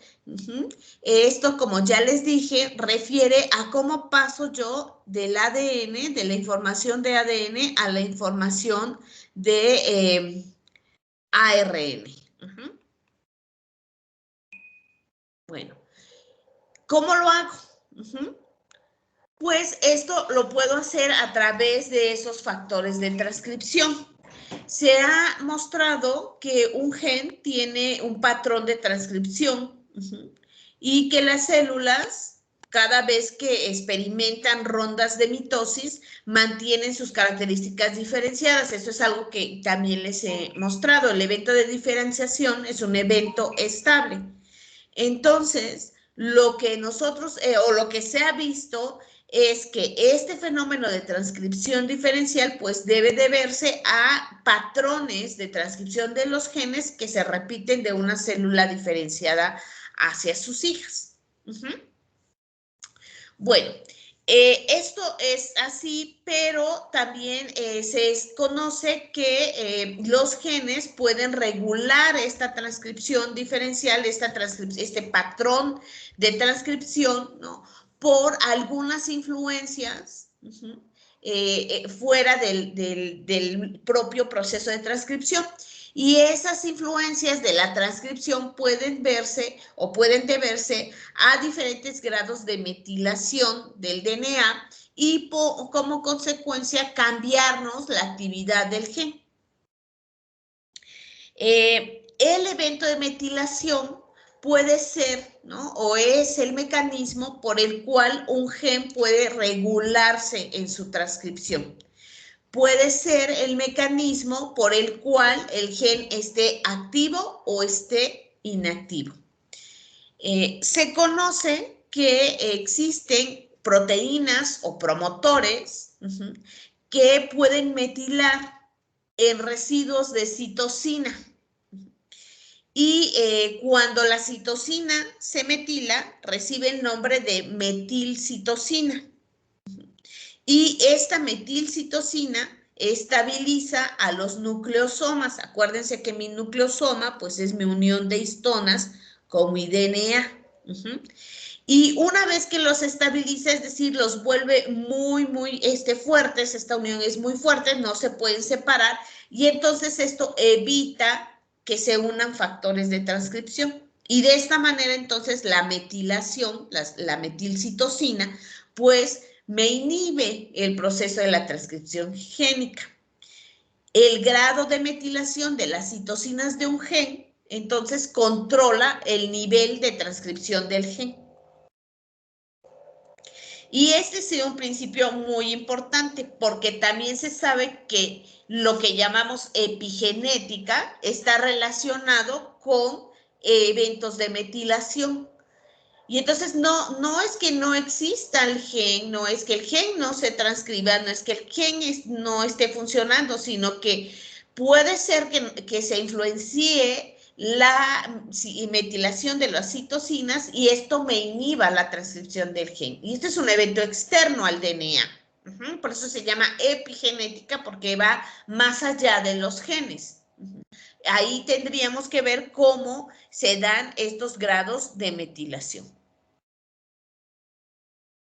esto, como ya les dije, refiere a cómo paso yo del ADN, de la información de ADN a la información de ARN. Bueno, ¿cómo lo hago? Pues esto lo puedo hacer a través de esos factores de transcripción. Se ha mostrado que un gen tiene un patrón de transcripción y que las células, cada vez que experimentan rondas de mitosis, mantienen sus características diferenciadas. Eso es algo que también les he mostrado. El evento de diferenciación es un evento estable. Entonces, lo que nosotros, o lo que se ha visto es que este fenómeno de transcripción diferencial pues debe deberse a patrones de transcripción de los genes que se repiten de una célula diferenciada hacia sus hijas. Bueno, Esto es así, pero también se conoce que los genes pueden regular esta transcripción diferencial, este patrón de transcripción, ¿no? Por algunas influencias fuera del propio proceso de transcripción. Y esas influencias de la transcripción pueden verse o pueden deberse a diferentes grados de metilación del DNA y como consecuencia cambiarnos la actividad del gen. El evento de metilación puede ser, ¿no? O es el mecanismo por el cual un gen puede regularse en su transcripción. Puede ser el mecanismo por el cual el gen esté activo o esté inactivo. Se conoce que existen proteínas o promotores que pueden metilar en residuos de citosina. Y cuando la citosina se metila, recibe el nombre de metilcitosina. Y esta metilcitosina estabiliza a los nucleosomas. Acuérdense que mi nucleosoma pues es mi unión de histonas con mi DNA. Y una vez que los estabiliza, es decir, los vuelve muy fuertes, esta unión es muy fuerte, no se pueden separar, y entonces esto evita que se unan factores de transcripción. Y de esta manera, entonces, la metilación, la metilcitosina, pues me inhibe el proceso de la transcripción génica. El grado de metilación de las citosinas de un gen, entonces, controla el nivel de transcripción del gen. Y este sería un principio muy importante porque también se sabe que lo que llamamos epigenética está relacionado con eventos de metilación. Y entonces no es que no exista el gen, no es que el gen no se transcriba, no es que el gen no esté funcionando, sino que puede ser que se influencie la metilación de las citosinas y esto me inhiba la transcripción del gen. Y este es un evento externo al DNA. Por eso se llama epigenética, porque va más allá de los genes. Ahí tendríamos que ver cómo se dan estos grados de metilación.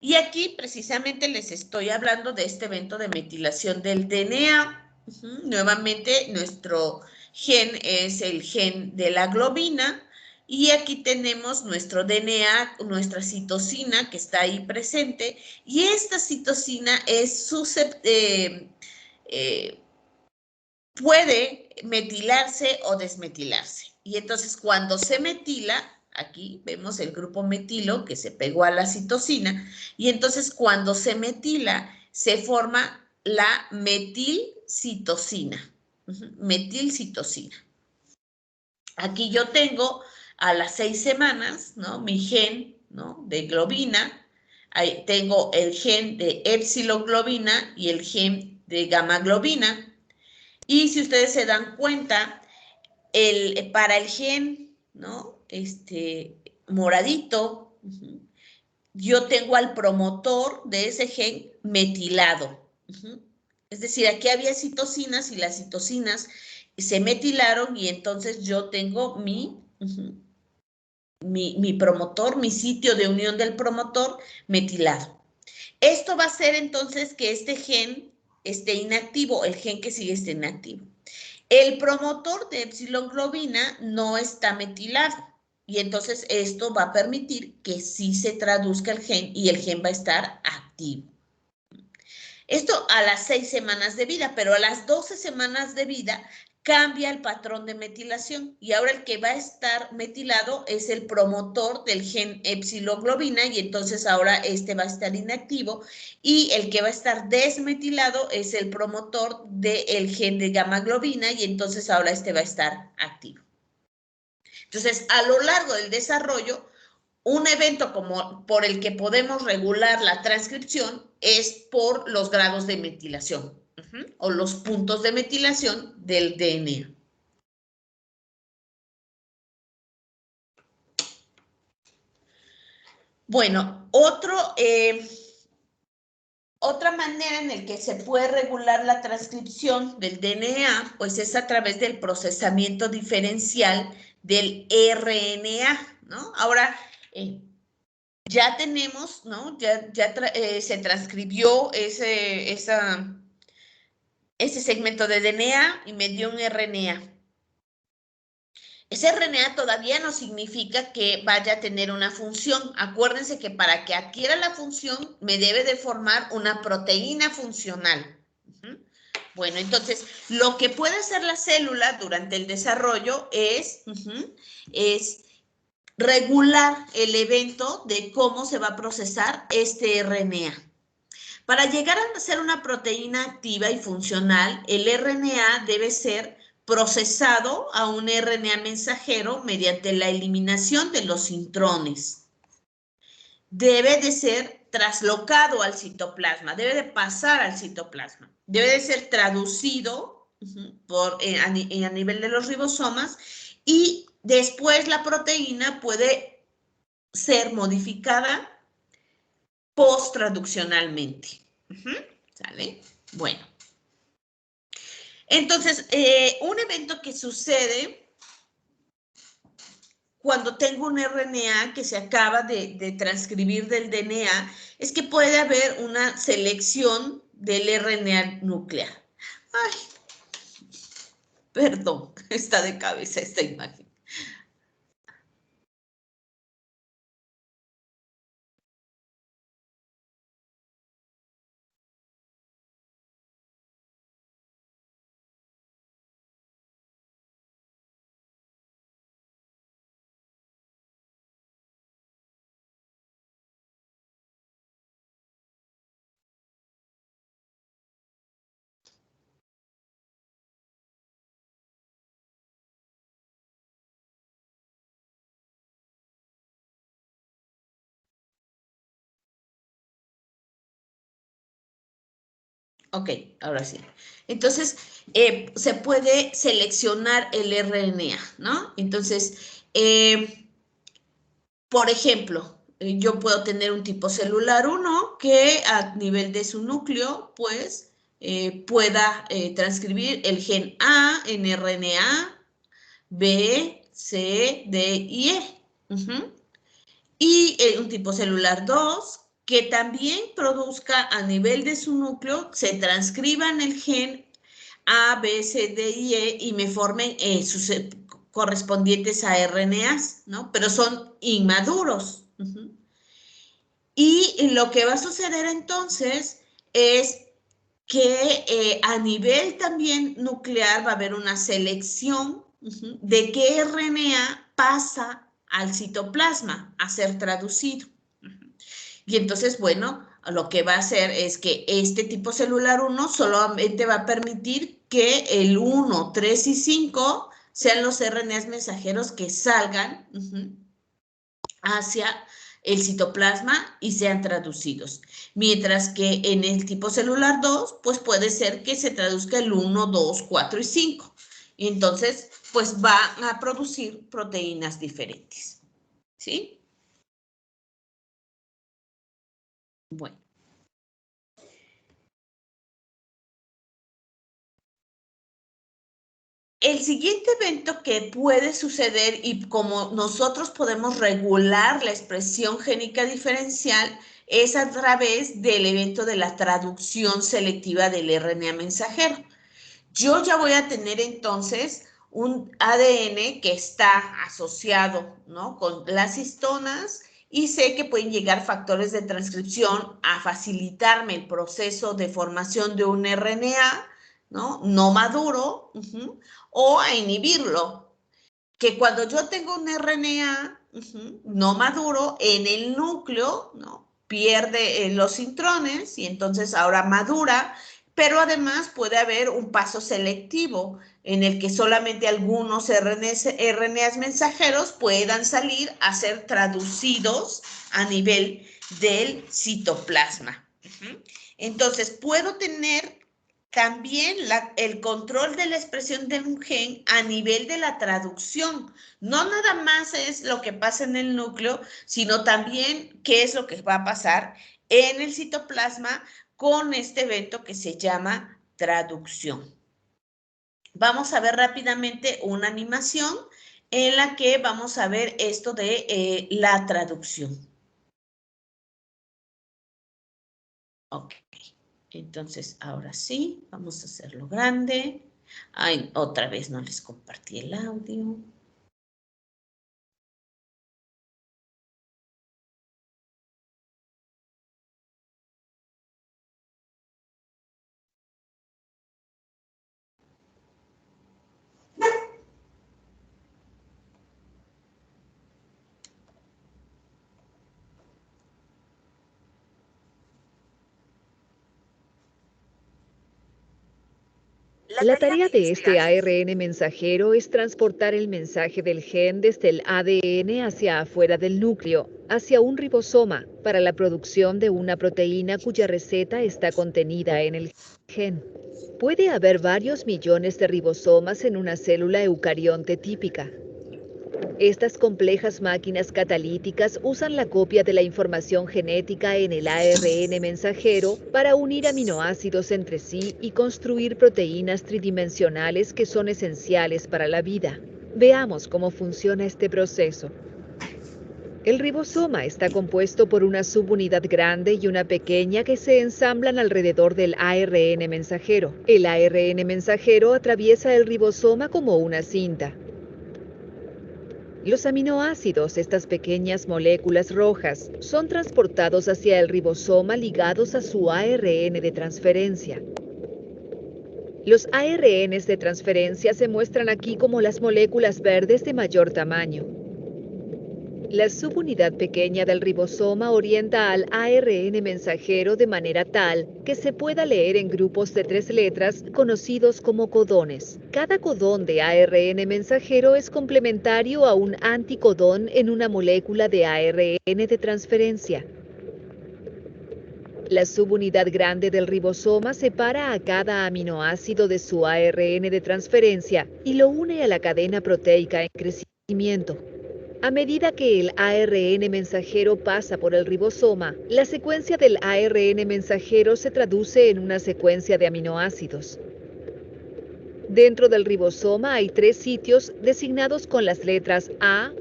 Y aquí precisamente les estoy hablando de este evento de metilación del DNA. Nuevamente, nuestro gen es el gen de la globina. Y aquí tenemos nuestro DNA, nuestra citosina que está ahí presente. Y esta citosina es puede metilarse o desmetilarse. Y entonces cuando se metila, aquí vemos el grupo metilo que se pegó a la citosina, y entonces cuando se metila, se forma la metilcitosina. Metilcitosina. Aquí yo tengo a las 6 semanas, ¿no? Mi gen, ¿no? De globina. Ahí tengo el gen de epsiloglobina y el gen de gamma-globina. Y si ustedes se dan cuenta, para el gen, ¿no? Moradito, yo tengo al promotor de ese gen metilado. Es decir, aquí había citosinas y las citosinas se metilaron y entonces yo tengo mi promotor, mi sitio de unión del promotor metilado. Esto va a hacer entonces que este gen esté inactivo, el gen que sigue esté inactivo. El promotor de epsilonglobina no está metilado y entonces esto va a permitir que sí se traduzca el gen y el gen va a estar activo. Esto a las 6 semanas de vida, pero a las 12 semanas de vida cambia el patrón de metilación y ahora el que va a estar metilado es el promotor del gen epsiloglobina y entonces ahora este va a estar inactivo y el que va a estar desmetilado es el promotor del gen de gamma-globina y entonces ahora este va a estar activo. Entonces, a lo largo del desarrollo, un evento como por el que podemos regular la transcripción es por los grados de metilación o los puntos de metilación del DNA. Bueno, otro otra manera en la que se puede regular la transcripción del DNA, pues es a través del procesamiento diferencial del RNA, ¿no? Ahora, ya tenemos, ¿no? Se transcribió ese segmento de DNA y me dio un RNA. Ese RNA todavía no significa que vaya a tener una función. Acuérdense que para que adquiera la función me debe de formar una proteína funcional. Bueno, entonces, lo que puede hacer la célula durante el desarrollo es regular el evento de cómo se va a procesar este RNA. Para llegar a ser una proteína activa y funcional, el RNA debe ser procesado a un RNA mensajero mediante la eliminación de los intrones. Debe de ser traslocado al citoplasma, debe de pasar al citoplasma, debe de ser traducido a nivel de los ribosomas y después la proteína puede ser modificada post-traduccionalmente. ¿Sale? Bueno. Entonces, un evento que sucede cuando tengo un RNA que se acaba de transcribir del DNA es que puede haber una selección del RNA nuclear. Ay, perdón, está de cabeza esta imagen. Ok, ahora sí. Entonces, se puede seleccionar el RNA, ¿no? Entonces, por ejemplo, yo puedo tener un tipo celular 1 que a nivel de su núcleo, pues, pueda transcribir el gen A en RNA, B, C, D y E. Y un tipo celular 2 que también produzca a nivel de su núcleo, se transcriban el gen A, B, C, D y E y me formen sus correspondientes a RNAs, ¿no? Pero son inmaduros. Y lo que va a suceder entonces es que a nivel también nuclear va a haber una selección de qué RNA pasa al citoplasma a ser traducido. Y entonces, bueno, lo que va a hacer es que este tipo celular 1 solamente va a permitir que el 1, 3 y 5 sean los RNAs mensajeros que salgan hacia el citoplasma y sean traducidos. Mientras que en el tipo celular 2, pues puede ser que se traduzca el 1, 2, 4 y 5. Y entonces, pues va a producir proteínas diferentes. ¿Sí? Bueno. El siguiente evento que puede suceder y como nosotros podemos regular la expresión génica diferencial es a través del evento de la traducción selectiva del RNA mensajero. Yo ya voy a tener entonces un ADN que está asociado, ¿no?, con las histonas y sé que pueden llegar factores de transcripción a facilitarme el proceso de formación de un RNA, no maduro, o a inhibirlo. Que cuando yo tengo un RNA no maduro, en el núcleo, ¿no?, pierde los intrones y entonces ahora madura, pero además puede haber un paso selectivo en el que solamente algunos RNAs mensajeros puedan salir a ser traducidos a nivel del citoplasma. Entonces, puedo tener también el control de la expresión de un gen a nivel de la traducción. No nada más es lo que pasa en el núcleo, sino también qué es lo que va a pasar en el citoplasma con este evento que se llama traducción. Vamos a ver rápidamente una animación en la que vamos a ver esto de la traducción. Ok, entonces ahora sí, vamos a hacerlo grande. Ay, otra vez no les compartí el audio. La tarea de este ARN mensajero es transportar el mensaje del gen desde el ADN hacia afuera del núcleo, hacia un ribosoma, para la producción de una proteína cuya receta está contenida en el gen. Puede haber varios millones de ribosomas en una célula eucarionte típica. Estas complejas máquinas catalíticas usan la copia de la información genética en el ARN mensajero para unir aminoácidos entre sí y construir proteínas tridimensionales que son esenciales para la vida. Veamos cómo funciona este proceso. El ribosoma está compuesto por una subunidad grande y una pequeña que se ensamblan alrededor del ARN mensajero. El ARN mensajero atraviesa el ribosoma como una cinta. Los aminoácidos, estas pequeñas moléculas rojas, son transportados hacia el ribosoma ligados a su ARN de transferencia. Los ARNs de transferencia se muestran aquí como las moléculas verdes de mayor tamaño. La subunidad pequeña del ribosoma orienta al ARN mensajero de manera tal que se pueda leer en grupos de 3 letras conocidos como codones. Cada codón de ARN mensajero es complementario a un anticodón en una molécula de ARN de transferencia. La subunidad grande del ribosoma separa a cada aminoácido de su ARN de transferencia y lo une a la cadena proteica en crecimiento. A medida que el ARN mensajero pasa por el ribosoma, la secuencia del ARN mensajero se traduce en una secuencia de aminoácidos. Dentro del ribosoma hay 3 sitios designados con las letras A,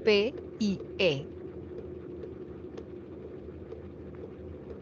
P y E.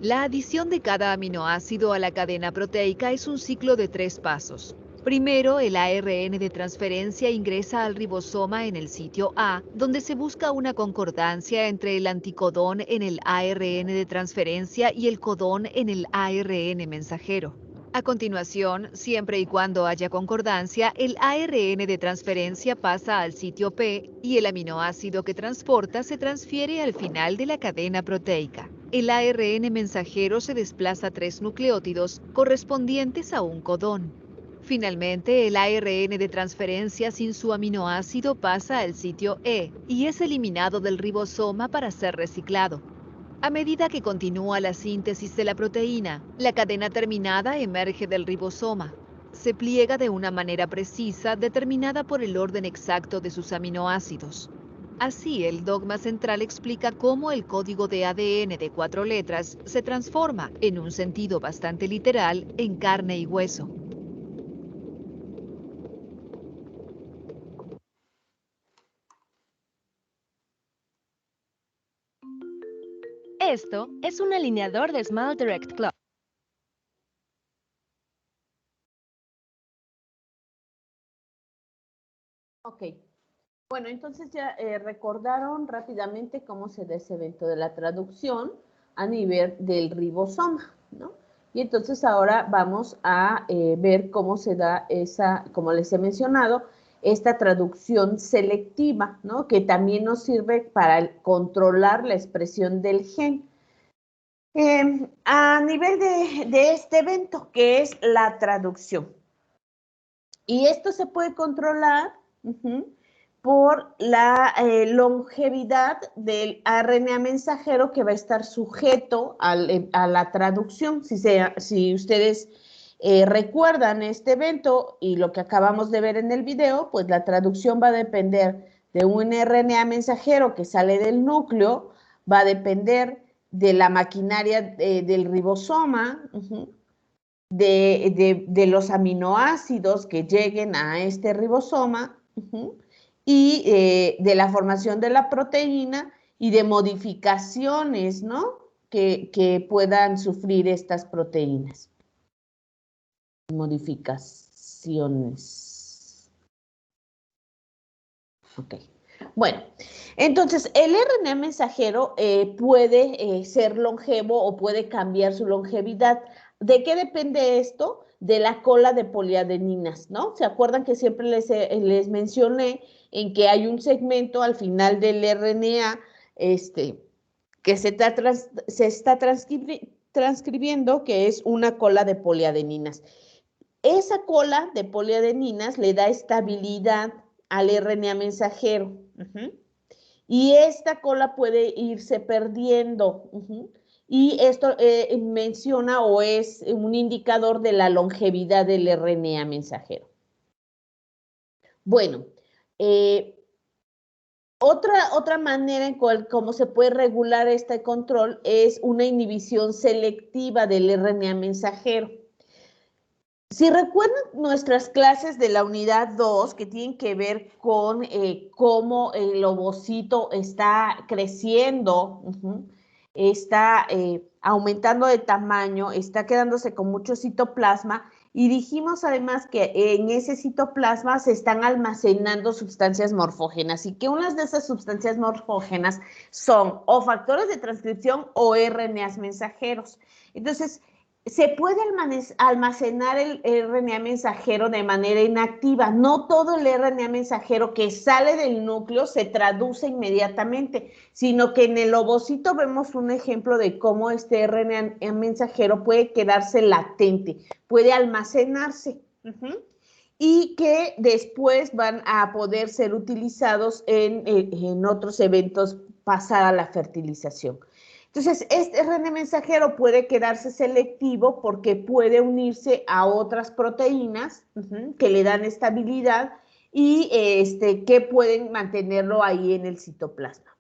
La adición de cada aminoácido a la cadena proteica es un ciclo de 3 pasos. Primero, el ARN de transferencia ingresa al ribosoma en el sitio A, donde se busca una concordancia entre el anticodón en el ARN de transferencia y el codón en el ARN mensajero. A continuación, siempre y cuando haya concordancia, el ARN de transferencia pasa al sitio P y el aminoácido que transporta se transfiere al final de la cadena proteica. El ARN mensajero se desplaza 3 nucleótidos correspondientes a un codón. Finalmente, el ARN de transferencia sin su aminoácido pasa al sitio E y es eliminado del ribosoma para ser reciclado. A medida que continúa la síntesis de la proteína, la cadena terminada emerge del ribosoma. Se pliega de una manera precisa determinada por el orden exacto de sus aminoácidos. Así, el dogma central explica cómo el código de ADN de 4 letras se transforma, en un sentido bastante literal, en carne y hueso. Esto es un alineador de Small Direct Club. Ok. Bueno, entonces ya recordaron rápidamente cómo se da ese evento de la traducción a nivel del ribosoma, ¿no? Y entonces ahora vamos a ver cómo se da esa, como les he mencionado, esta traducción selectiva, ¿no? Que también nos sirve para controlar la expresión del gen. A nivel de este evento, que es la traducción. Y esto se puede controlar por la longevidad del RNA mensajero que va a estar sujeto a la traducción. Si ustedes recuerdan este evento y lo que acabamos de ver en el video, pues la traducción va a depender de un RNA mensajero que sale del núcleo, va a depender de la maquinaria del ribosoma, de los aminoácidos que lleguen a este ribosoma, y de la formación de la proteína y de modificaciones, ¿no?, que puedan sufrir estas proteínas. Modificaciones. Ok. Bueno, entonces el RNA mensajero puede ser longevo o puede cambiar su longevidad. ¿De qué depende esto? De la cola de poliadeninas, ¿no? ¿Se acuerdan que siempre les mencioné en que hay un segmento al final del RNA que se está transcribiendo, que es una cola de poliadeninas? Esa cola de poliadeninas le da estabilidad al RNA mensajero. Y esta cola puede irse perdiendo. Y esto menciona o es un indicador de la longevidad del RNA mensajero. Bueno, otra manera en cómo se puede regular este control es una inhibición selectiva del RNA mensajero. Si recuerdan nuestras clases de la unidad 2 que tienen que ver con cómo el ovocito está creciendo, está aumentando de tamaño, está quedándose con mucho citoplasma, y dijimos además que en ese citoplasma se están almacenando sustancias morfógenas y que unas de esas sustancias morfógenas son o factores de transcripción o RNAs mensajeros. Entonces, se puede almacenar el RNA mensajero de manera inactiva. No todo el RNA mensajero que sale del núcleo se traduce inmediatamente, sino que en el ovocito vemos un ejemplo de cómo este RNA mensajero puede quedarse latente, puede almacenarse, y que después van a poder ser utilizados en otros eventos pasada la fertilización. Entonces, este RNA mensajero puede quedarse selectivo porque puede unirse a otras proteínas que le dan estabilidad y que pueden mantenerlo ahí en el citoplasma.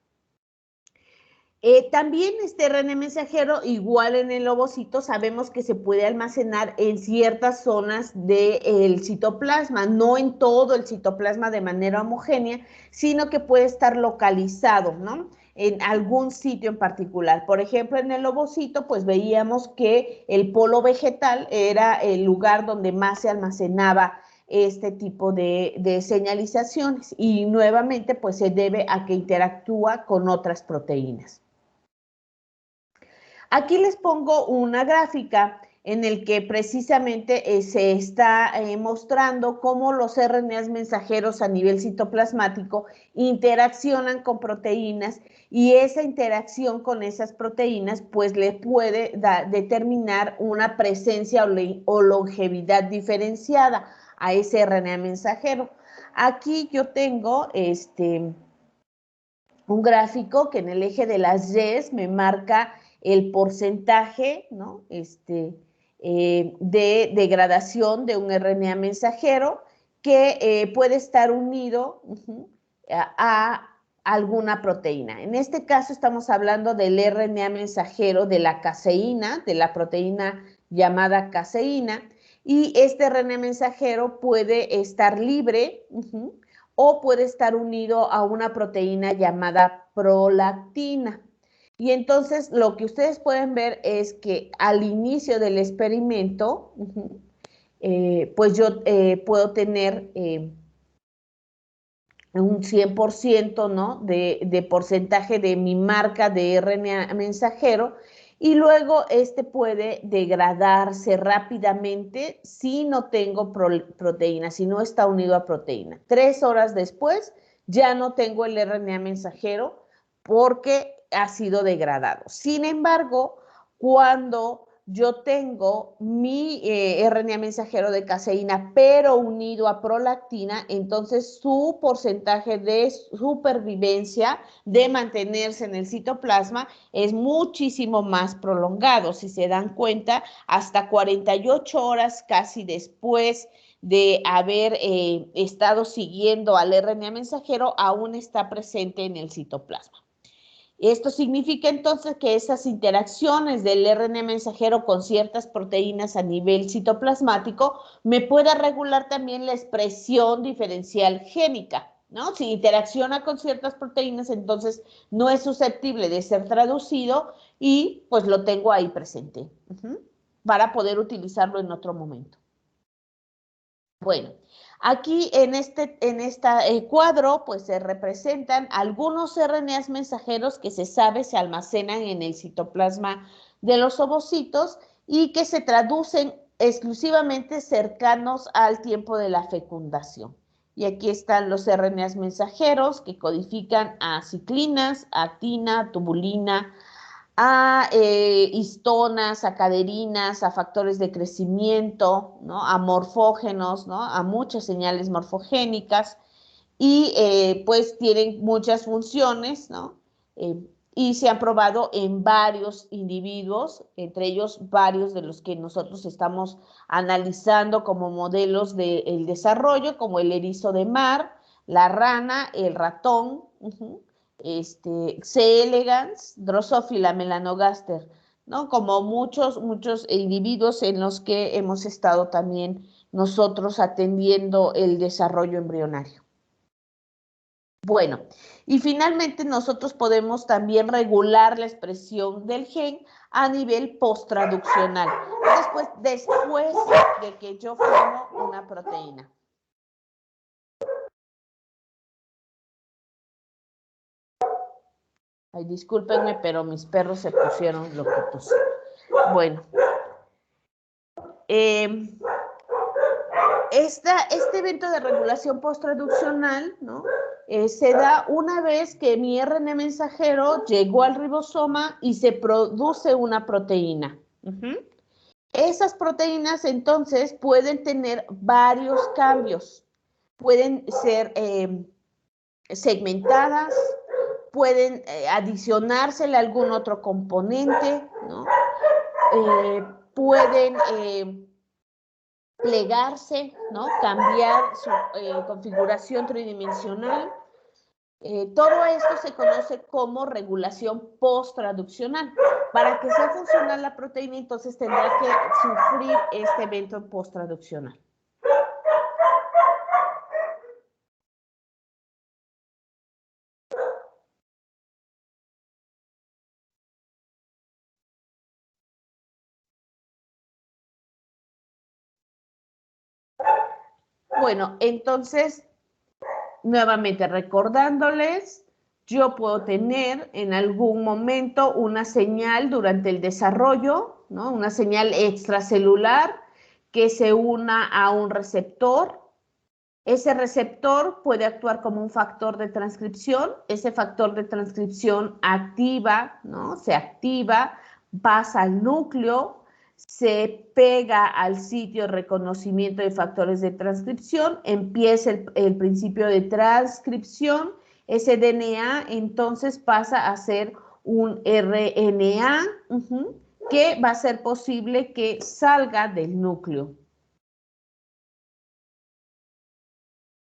También este RNA mensajero, igual en el ovocito, sabemos que se puede almacenar en ciertas zonas del citoplasma, no en todo el citoplasma de manera homogénea, sino que puede estar localizado, ¿no?, en algún sitio en particular. Por ejemplo, en el ovocito, pues veíamos que el polo vegetal era el lugar donde más se almacenaba este tipo de señalizaciones, y nuevamente pues se debe a que interactúa con otras proteínas. Aquí les pongo una gráfica en el que precisamente se está mostrando cómo los RNAs mensajeros a nivel citoplasmático interaccionan con proteínas, y esa interacción con esas proteínas pues le puede determinar una presencia o longevidad diferenciada a ese RNA mensajero. Aquí yo tengo un gráfico que en el eje de las Ys me marca el porcentaje, ¿no?, de degradación de un RNA mensajero que puede estar unido a alguna proteína. En este caso estamos hablando del RNA mensajero de la caseína, de la proteína llamada caseína, y este RNA mensajero puede estar libre o puede estar unido a una proteína llamada prolactina. Y entonces lo que ustedes pueden ver es que al inicio del experimento, pues yo puedo tener un 100%, ¿no?, de porcentaje de mi marca de RNA mensajero, y luego puede degradarse rápidamente si no tengo proteína, si no está unido a proteína. 3 horas después ya no tengo el RNA mensajero porque ha sido degradado. Sin embargo, cuando yo tengo mi RNA mensajero de caseína, pero unido a prolactina, entonces su porcentaje de supervivencia, de mantenerse en el citoplasma, es muchísimo más prolongado. Si se dan cuenta, hasta 48 horas casi después de haber estado siguiendo al RNA mensajero, aún está presente en el citoplasma. Esto significa entonces que esas interacciones del RNA mensajero con ciertas proteínas a nivel citoplasmático me pueda regular también la expresión diferencial génica, ¿no? Si interacciona con ciertas proteínas, entonces no es susceptible de ser traducido y pues lo tengo ahí presente para poder utilizarlo en otro momento. Bueno, aquí en este cuadro pues se representan algunos RNAs mensajeros que se sabe se almacenan en el citoplasma de los ovocitos y que se traducen exclusivamente cercanos al tiempo de la fecundación. Y aquí están los RNAs mensajeros que codifican a ciclinas, a actina, tubulina, a histonas, a caderinas, a factores de crecimiento, ¿no? A morfógenos, ¿no? A muchas señales morfogénicas y pues tienen muchas funciones, ¿no? Y se han probado en varios individuos, entre ellos varios de los que nosotros estamos analizando como modelos del desarrollo, como el erizo de mar, la rana, el ratón, C. elegans, Drosophila melanogaster, ¿no? Como muchos individuos en los que hemos estado también nosotros atendiendo el desarrollo embrionario. Bueno, y finalmente nosotros podemos también regular la expresión del gen a nivel posttraduccional, después de que yo formo una proteína. Ay, discúlpenme, pero mis perros se pusieron loquitos. Bueno. Este evento de regulación posttraduccional, ¿no? Se da una vez que mi RNA mensajero llegó al ribosoma y se produce una proteína. Esas proteínas entonces pueden tener varios cambios. Pueden ser segmentadas, pueden adicionársele algún otro componente, ¿no? Pueden plegarse, ¿no? Cambiar su configuración tridimensional. Todo esto se conoce como regulación posttraduccional. Para que sea funcional la proteína, entonces tendrá que sufrir este evento posttraduccional. Bueno, entonces, nuevamente recordándoles, yo puedo tener en algún momento una señal durante el desarrollo, ¿no? Una señal extracelular que se una a un receptor. Ese receptor puede actuar como un factor de transcripción. Ese factor de transcripción activa, ¿no? Se activa, pasa al núcleo, se pega al sitio de reconocimiento de factores de transcripción, empieza el principio de transcripción, ese DNA entonces pasa a ser un RNA que va a ser posible que salga del núcleo.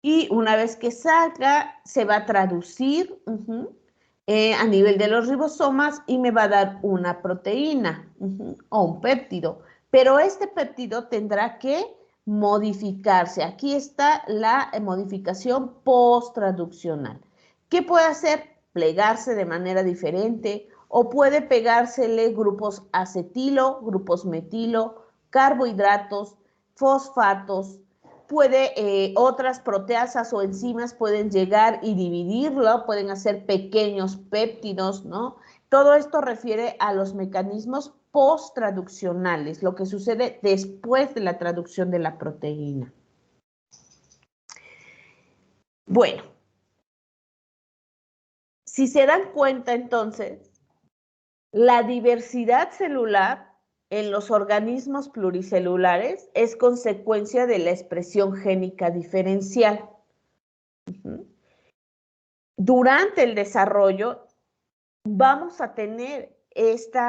Y una vez que salga, se va a traducir a nivel de los ribosomas y me va a dar una proteína o un péptido. Pero este péptido tendrá que modificarse. Aquí está la modificación posttraduccional. ¿Qué puede hacer? Plegarse de manera diferente o puede pegársele grupos acetilo, grupos metilo, carbohidratos, fosfatos. Otras proteasas o enzimas pueden llegar y dividirlo, pueden hacer pequeños péptidos, ¿no? Todo esto refiere a los mecanismos posttraduccionales, lo que sucede después de la traducción de la proteína. Bueno, si se dan cuenta entonces, la diversidad celular en los organismos pluricelulares es consecuencia de la expresión génica diferencial. Durante el desarrollo vamos a tener este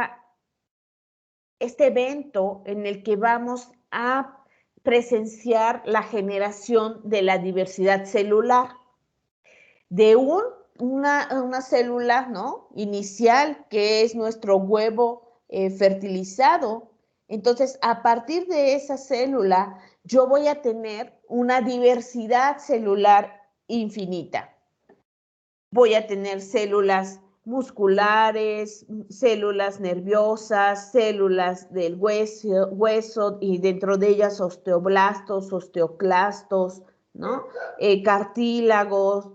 evento en el que vamos a presenciar la generación de la diversidad celular de un una célula, ¿no?, inicial, que es nuestro huevo fertilizado. Entonces, a partir de esa célula, yo voy a tener una diversidad celular infinita. Voy a tener células musculares, células nerviosas, células del hueso y dentro de ellas osteoblastos, osteoclastos, ¿no? Cartílagos,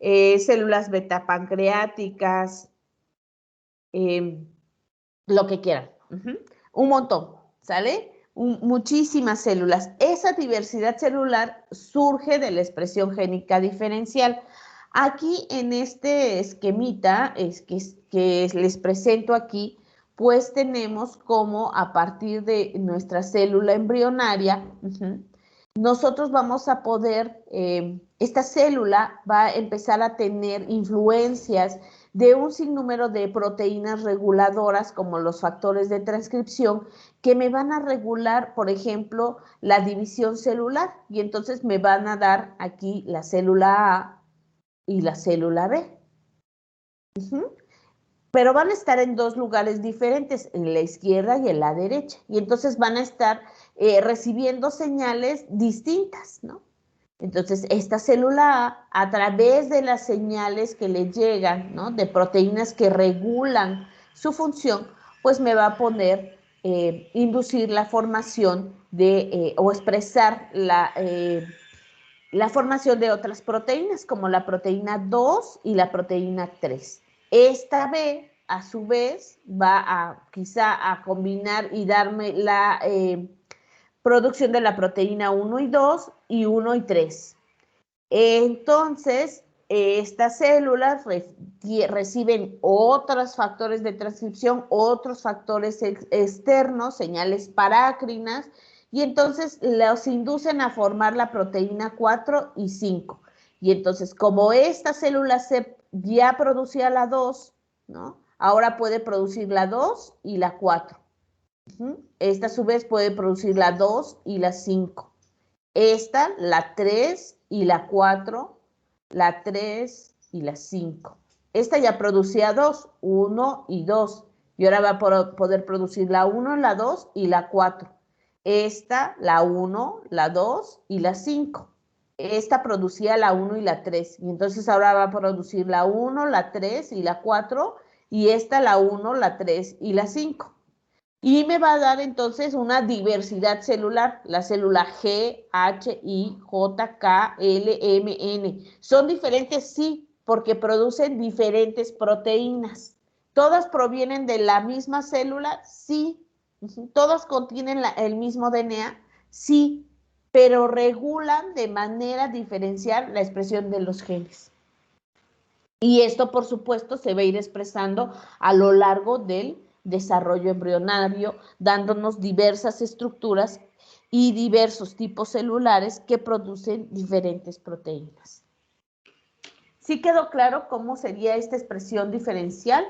células betapancreáticas, lo que quieran. Un montón, ¿sale? Muchísimas células. Esa diversidad celular surge de la expresión génica diferencial. Aquí en este esquemita que les presento aquí, pues tenemos como a partir de nuestra célula embrionaria, nosotros vamos a poder, esta célula va a empezar a tener influencias de un sinnúmero de proteínas reguladoras como los factores de transcripción que me van a regular, por ejemplo, la división celular y entonces me van a dar aquí la célula A y la célula B. Pero van a estar en dos lugares diferentes, en la izquierda y en la derecha. Y entonces van a estar recibiendo señales distintas, ¿no? Entonces, esta célula A través de las señales que le llegan, ¿no?, de proteínas que regulan su función, pues me va a poner, inducir la formación de, o expresar la formación de otras proteínas, como la proteína 2 y la proteína 3. Esta B, a su vez, va a quizá a combinar y darme la producción de la proteína 1 y 2 y 1 y 3. Entonces, estas células reciben otros factores de transcripción, otros factores externos, señales parácrinas, y entonces los inducen a formar la proteína 4 y 5. Y entonces, como esta célula ya producía la 2, ¿no?, ahora puede producir la 2 y la 4. Esta a su vez puede producir la 2 y la 5. Esta, la 3 y la 4, la 3 y la 5. Esta ya producía 2, 1 y 2. Y ahora va a poder producir la 1, la 2 y la 4. Esta, la 1, la 2 y la 5. Esta producía la 1 y la 3. Y entonces ahora va a producir la 1, la 3 y la 4. Y esta, la 1, la 3 y la 5. Y me va a dar entonces una diversidad celular, la célula G, H, I, J, K, L, M, N. ¿Son diferentes? Sí, porque producen diferentes proteínas. ¿Todas provienen de la misma célula? Sí. ¿Todas contienen el mismo DNA? Sí, pero regulan de manera diferencial la expresión de los genes. Y esto, por supuesto, se va a ir expresando a lo largo del desarrollo embrionario, dándonos diversas estructuras y diversos tipos celulares que producen diferentes proteínas. ¿Sí quedó claro cómo sería esta expresión diferencial?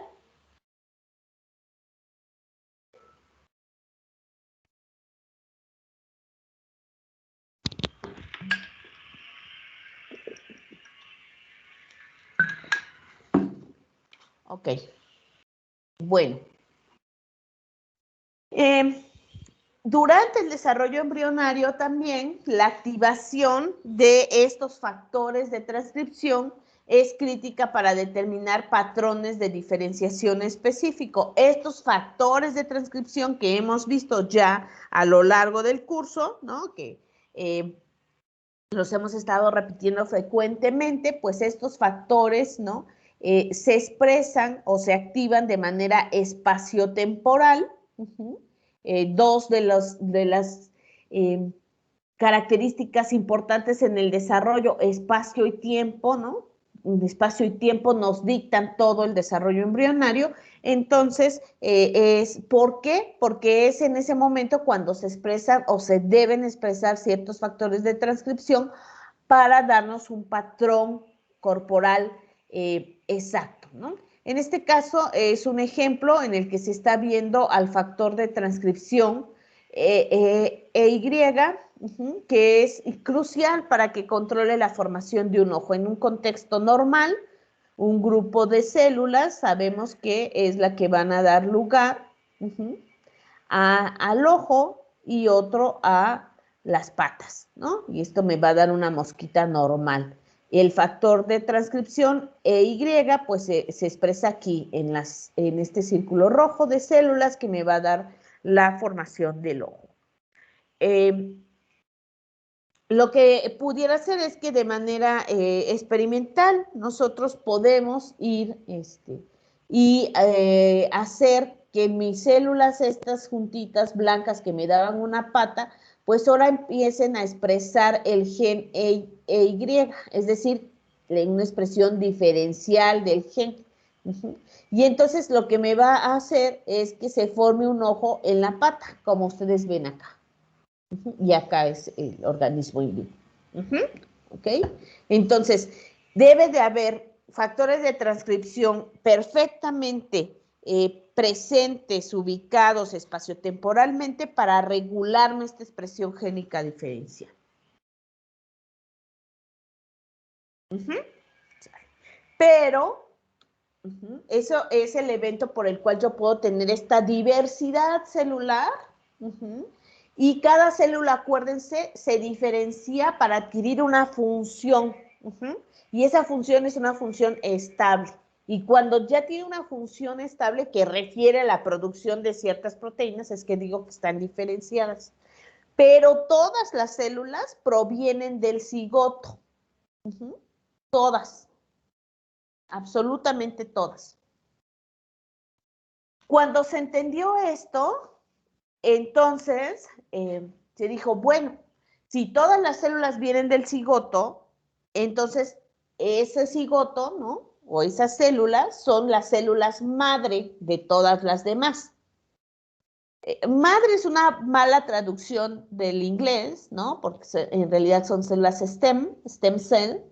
Ok. Bueno. Durante el desarrollo embrionario también la activación de estos factores de transcripción es crítica para determinar patrones de diferenciación específico. Estos factores de transcripción que hemos visto ya a lo largo del curso, ¿no?, que los hemos estado repitiendo frecuentemente, pues estos factores, ¿no?, se expresan o se activan de manera espaciotemporal. Dos de las características importantes en el desarrollo, espacio y tiempo, ¿no? Espacio y tiempo nos dictan todo el desarrollo embrionario. Entonces, ¿por qué? Porque es en ese momento cuando se expresan o se deben expresar ciertos factores de transcripción para darnos un patrón corporal exacto, ¿no? En este caso es un ejemplo en el que se está viendo al factor de transcripción EY, que es crucial para que controle la formación de un ojo. En un contexto normal, un grupo de células sabemos que es la que van a dar lugar al ojo y otro a las patas, ¿no? Y esto me va a dar una mosquita normal. El factor de transcripción EY, pues se expresa aquí en este círculo rojo de células que me va a dar la formación del ojo. Lo que pudiera hacer es que de manera experimental nosotros podemos ir y hacer que mis células estas juntitas blancas que me daban una pata, pues ahora empiecen a expresar el gen EY, es decir, una expresión diferencial del gen. Y entonces lo que me va a hacer es que se forme un ojo en la pata, como ustedes ven acá. Y acá es el organismo in vivo. ¿Ok? Entonces, debe de haber factores de transcripción perfectamente presentes, ubicados espaciotemporalmente para regularme esta expresión génica diferencial. Pero eso es el evento por el cual yo puedo tener esta diversidad celular. Y cada célula, acuérdense, se diferencia para adquirir una función. Y esa función es una función estable. Y cuando ya tiene una función estable que refiere a la producción de ciertas proteínas, es que digo que están diferenciadas. Pero todas las células provienen del cigoto. Todas. Absolutamente todas. Cuando se entendió esto, entonces se dijo, bueno, si todas las células vienen del cigoto, entonces ese cigoto, ¿no? O esas células son las células madre de todas las demás. Madre es una mala traducción del inglés, ¿no? Porque en realidad son células stem cell,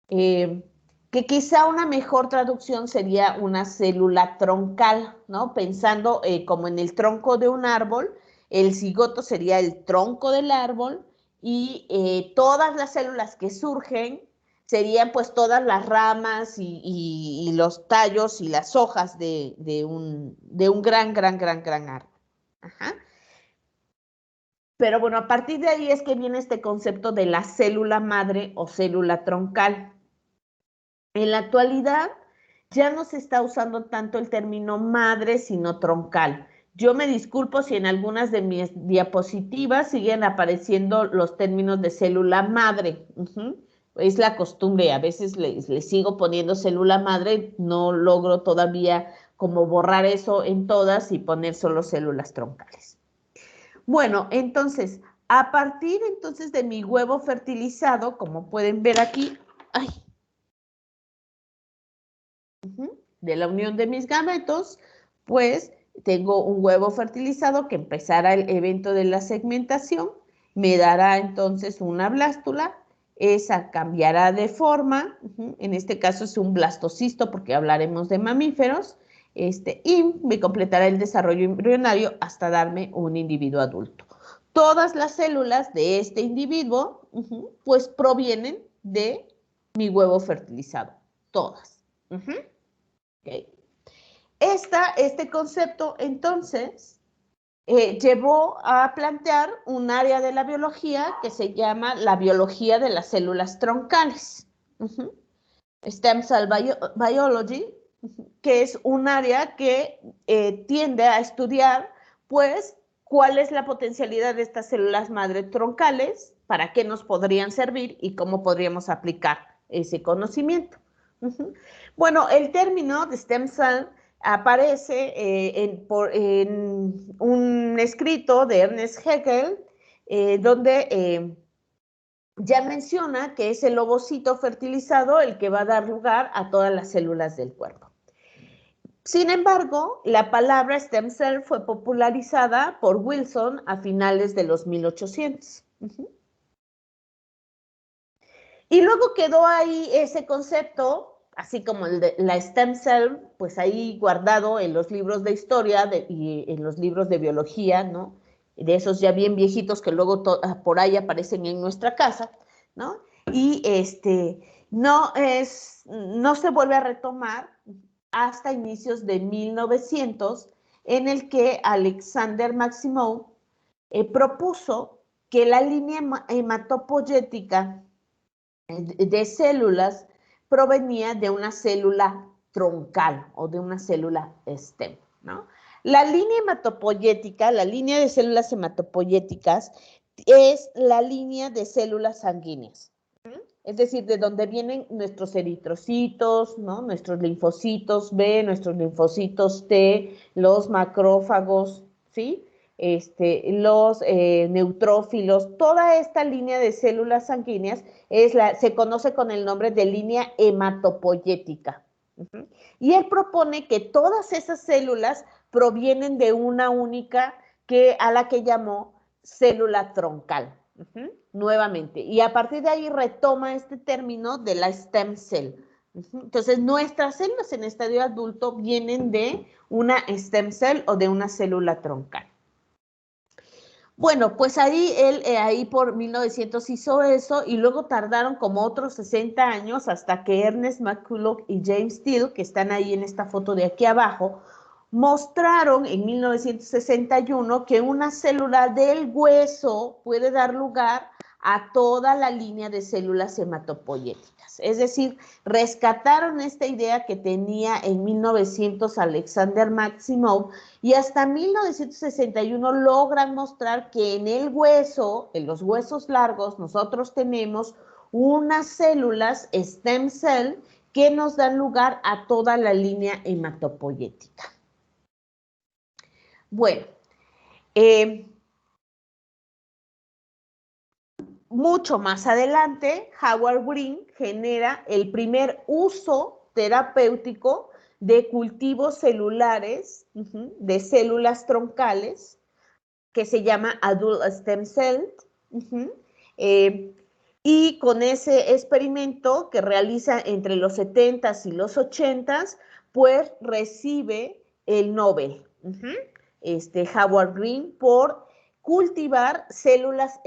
que quizá una mejor traducción sería una célula troncal, ¿no? Pensando como en el tronco de un árbol, el cigoto sería el tronco del árbol y todas las células que surgen serían pues todas las ramas y los tallos y las hojas de un gran árbol. Ajá. Pero bueno, a partir de ahí es que viene este concepto de la célula madre o célula troncal. En la actualidad ya no se está usando tanto el término madre, sino troncal. Yo me disculpo si en algunas de mis diapositivas siguen apareciendo los términos de célula madre. Es la costumbre, a veces le sigo poniendo célula madre, no logro todavía como borrar eso en todas y poner solo células troncales. Bueno, entonces, a partir entonces de mi huevo fertilizado, como pueden ver aquí, de la unión de mis gametos, pues tengo un huevo fertilizado que empezará el evento de la segmentación, me dará entonces una blástula, esa cambiará de forma, en este caso es un blastocisto porque hablaremos de mamíferos, y me completará el desarrollo embrionario hasta darme un individuo adulto. Todas las células de este individuo, pues provienen de mi huevo fertilizado, todas. Okay. Este concepto, entonces, llevó a plantear un área de la biología que se llama la biología de las células troncales. Stem Cell Biology, que es un área que tiende a estudiar, pues, cuál es la potencialidad de estas células madre troncales, para qué nos podrían servir y cómo podríamos aplicar ese conocimiento. Bueno, el término de stem cell aparece en un escrito de Ernest Haeckel, donde ya menciona que es el ovocito fertilizado el que va a dar lugar a todas las células del cuerpo. Sin embargo, la palabra stem cell fue popularizada por Wilson a finales de los 1800. Y luego quedó ahí ese concepto, así como el de la stem cell, pues ahí guardado en los libros de historia y en los libros de biología, ¿no? de esos ya bien viejitos que luego por ahí aparecen en nuestra casa, ¿no? Y no se vuelve a retomar hasta inicios de 1900, en el que Alexander Maximoff propuso que la línea hematopoyética de células provenía de una célula troncal o de una célula stem, ¿no? La línea hematopoyética, la línea de células hematopoyéticas, es la línea de células sanguíneas. Es decir, de donde vienen nuestros eritrocitos, ¿no? Nuestros linfocitos B, nuestros linfocitos T, los macrófagos, ¿sí? Los neutrófilos, toda esta línea de células sanguíneas se conoce con el nombre de línea hematopoyética. Y él propone que todas esas células provienen de una única a la que llamó célula troncal. Nuevamente, y a partir de ahí retoma este término de la stem cell. Entonces, nuestras células en estadio adulto vienen de una stem cell o de una célula troncal. Bueno, pues ahí por 1900 hizo eso y luego tardaron como otros 60 años hasta que Ernest McCulloch y James Steele, que están ahí en esta foto de aquí abajo, mostraron en 1961 que una célula del hueso puede dar lugar a toda la línea de células hematopoyéticas. Es decir, rescataron esta idea que tenía en 1900 Alexander Maximoff y hasta 1961 logran mostrar que en el hueso, en los huesos largos, nosotros tenemos unas células stem cell que nos dan lugar a toda la línea hematopoyética. Bueno, mucho más adelante, Howard Green genera el primer uso terapéutico de cultivos celulares, de células troncales, que se llama Adult Stem Cell, y con ese experimento que realiza entre los 70s y los 80s, pues recibe el Nobel, Howard Green, por cultivar células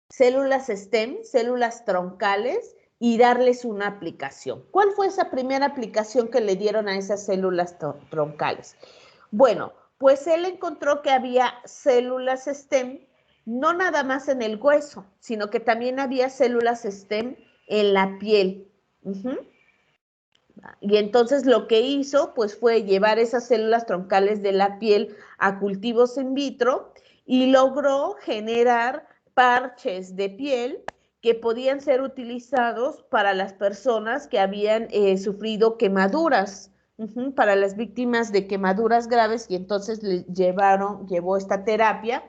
células stem, células troncales, y darles una aplicación. ¿Cuál fue esa primera aplicación que le dieron a esas células troncales? Bueno, pues él encontró que había células stem, no nada más en el hueso, sino que también había células stem en la piel. Y entonces lo que hizo, pues, fue llevar esas células troncales de la piel a cultivos in vitro y logró generar parches de piel que podían ser utilizados para las personas que habían sufrido quemaduras, para las víctimas de quemaduras graves, y entonces llevó esta terapia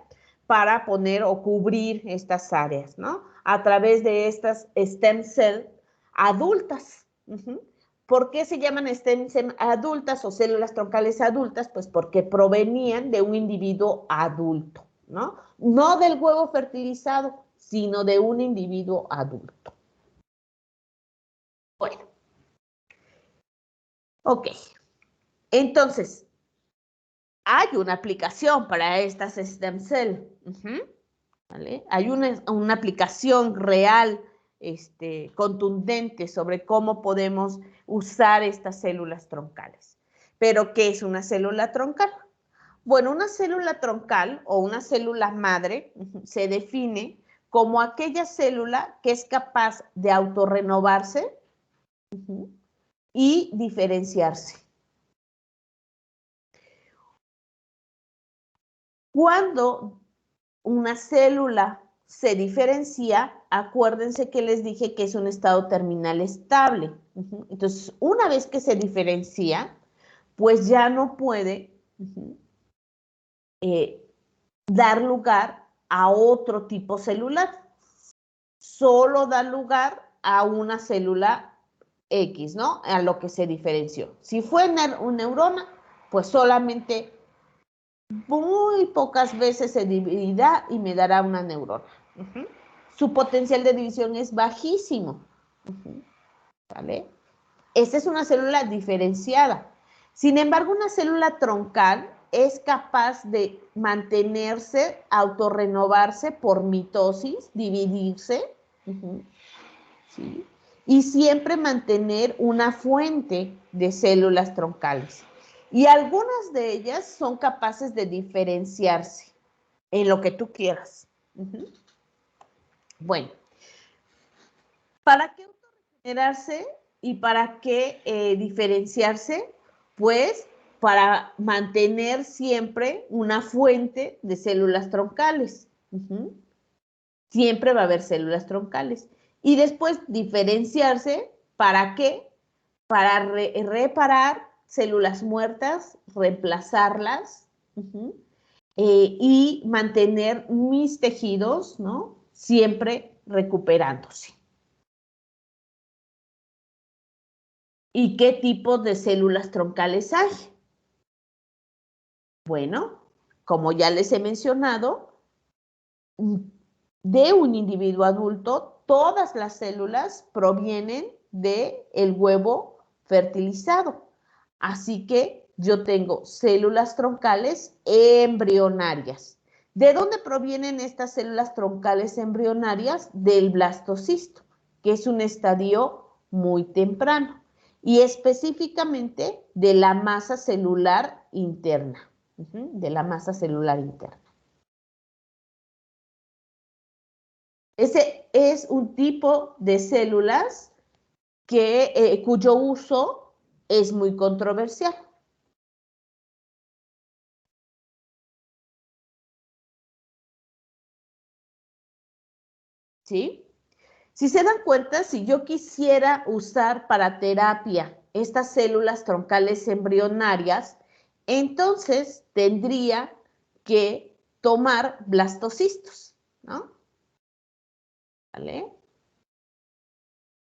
para poner o cubrir estas áreas, ¿no? A través de estas stem cell adultas. ¿Por qué se llaman stem cell adultas o células troncales adultas? Pues porque provenían de un individuo adulto, ¿no? No del huevo fertilizado, sino de un individuo adulto. Bueno. Ok. Entonces, hay una aplicación para estas stem cell. ¿Vale? Hay una aplicación real, contundente sobre cómo podemos usar estas células troncales. ¿Pero qué es una célula troncal? Bueno, una célula troncal o una célula madre se define como aquella célula que es capaz de autorrenovarse y diferenciarse. Cuando una célula se diferencia, acuérdense que les dije que es un estado terminal estable. Entonces, una vez que se diferencia, pues ya no puede dar lugar a otro tipo celular. Solo da lugar a una célula X, ¿no? A lo que se diferenció. Si fue una neurona, pues solamente muy pocas veces se dividirá y me dará una neurona. Su potencial de división es bajísimo. ¿Vale? Esta es una célula diferenciada. Sin embargo, una célula troncal es capaz de mantenerse, autorrenovarse por mitosis, dividirse, ¿sí? Y siempre mantener una fuente de células troncales. Y algunas de ellas son capaces de diferenciarse en lo que tú quieras. Bueno, ¿para qué autorregenerarse y para qué diferenciarse? Pues para mantener siempre una fuente de células troncales. Siempre va a haber células troncales. Y después diferenciarse, ¿para qué? Para reparar células muertas, reemplazarlas y mantener mis tejidos, ¿no? Siempre recuperándose. ¿Y qué tipo de células troncales hay? Bueno, como ya les he mencionado, de un individuo adulto, todas las células provienen del huevo fertilizado. Así que yo tengo células troncales embrionarias. ¿De dónde provienen estas células troncales embrionarias? Del blastocisto, que es un estadio muy temprano, y específicamente de la masa celular interna, de la masa celular interna. Ese es un tipo de células cuyo uso es muy controversial. ¿Sí? Si se dan cuenta, si yo quisiera usar para terapia estas células troncales embrionarias, entonces tendría que tomar blastocistos, ¿no? ¿Vale?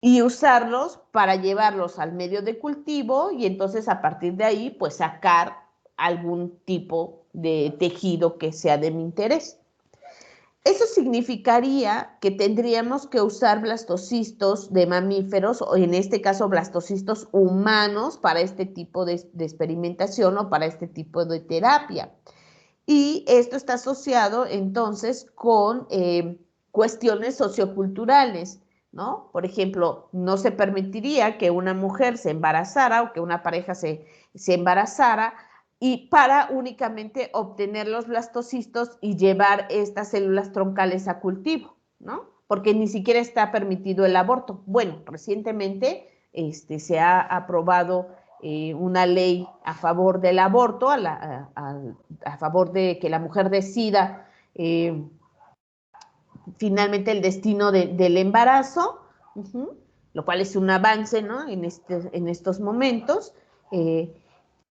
Y usarlos para llevarlos al medio de cultivo y entonces a partir de ahí, pues sacar algún tipo de tejido que sea de mi interés. Eso significaría que tendríamos que usar blastocistos de mamíferos, o en este caso blastocistos humanos, para este tipo de experimentación o para este tipo de terapia. Y esto está asociado entonces con cuestiones socioculturales, ¿no? Por ejemplo, no se permitiría que una mujer se embarazara o que una pareja se embarazara y para únicamente obtener los blastocistos y llevar estas células troncales a cultivo, ¿no? Porque ni siquiera está permitido el aborto. Bueno, recientemente se ha aprobado una ley a favor del aborto, a favor de que la mujer decida finalmente el destino del embarazo, lo cual es un avance, ¿no? en estos momentos,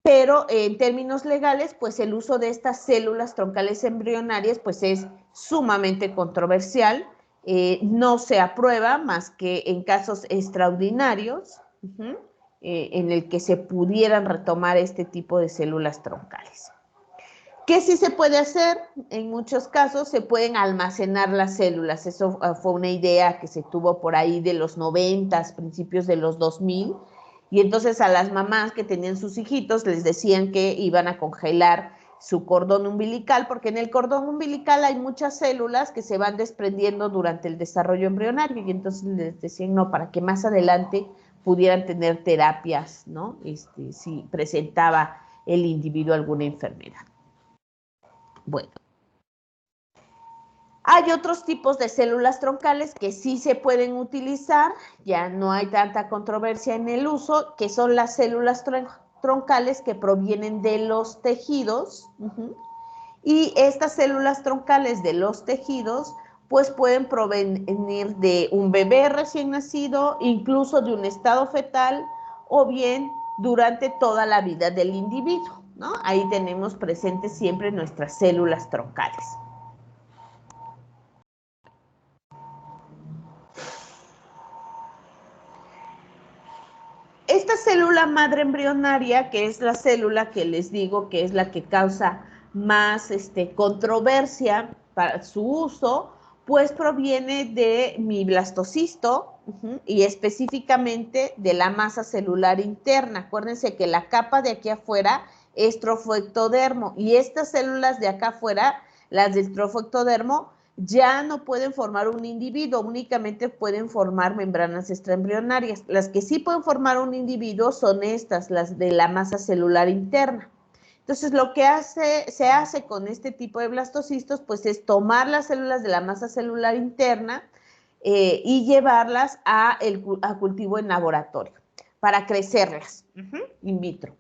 pero en términos legales, pues el uso de estas células troncales embrionarias, pues es sumamente controversial, no se aprueba más que en casos extraordinarios, en el que se pudieran retomar este tipo de células troncales. ¿Qué sí se puede hacer? En muchos casos se pueden almacenar las células. Eso fue una idea que se tuvo por ahí de los 90, principios de los 2000, y entonces a las mamás que tenían sus hijitos les decían que iban a congelar su cordón umbilical, porque en el cordón umbilical hay muchas células que se van desprendiendo durante el desarrollo embrionario, y entonces les decían, no, para que más adelante pudieran tener terapias, ¿no? Si presentaba el individuo alguna enfermedad. Bueno, hay otros tipos de células troncales que sí se pueden utilizar, ya no hay tanta controversia en el uso, que son las células troncales que provienen de los tejidos, y estas células troncales de los tejidos pues pueden provenir de un bebé recién nacido, incluso de un estado fetal o bien durante toda la vida del individuo, ¿no? Ahí tenemos presentes siempre nuestras células troncales. Esta célula madre embrionaria, que es la célula que les digo que es la que causa más controversia para su uso, Pues proviene de mi blastocisto y específicamente de la masa celular interna. Acuérdense que la capa de aquí afuera es trofoectodermo y estas células de acá afuera, las del trofoectodermo, ya no pueden formar un individuo, únicamente pueden formar membranas extraembrionarias. Las que sí pueden formar un individuo son estas, las de la masa celular interna. Entonces, lo que se hace con este tipo de blastocistos, pues es tomar las células de la masa celular interna y llevarlas a cultivo en laboratorio para crecerlas in vitro.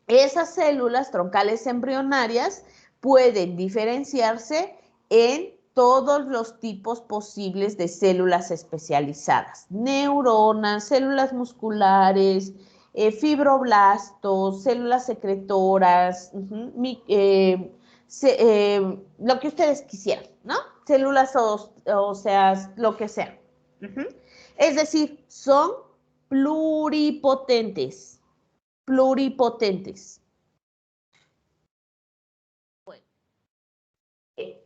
Esas células troncales embrionarias pueden diferenciarse en todos los tipos posibles de células especializadas, neuronas, células musculares, fibroblastos, células secretoras, lo que ustedes quisieran, ¿no? Células óseas, lo que sea. Es decir, son pluripotentes. Pluripotentes. Bueno,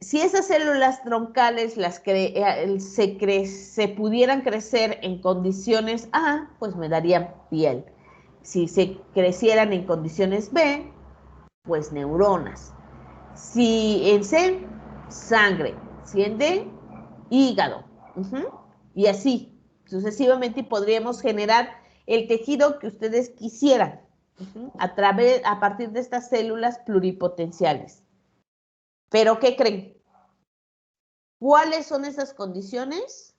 si esas células troncales se pudieran crecer en condiciones A, pues me darían piel. Si se crecieran en condiciones B, pues neuronas. Si en C, sangre. Si en D, hígado. Y así, sucesivamente, y podríamos generar el tejido que ustedes quisieran a partir de estas células pluripotenciales. ¿Pero qué creen? ¿Cuáles son esas condiciones?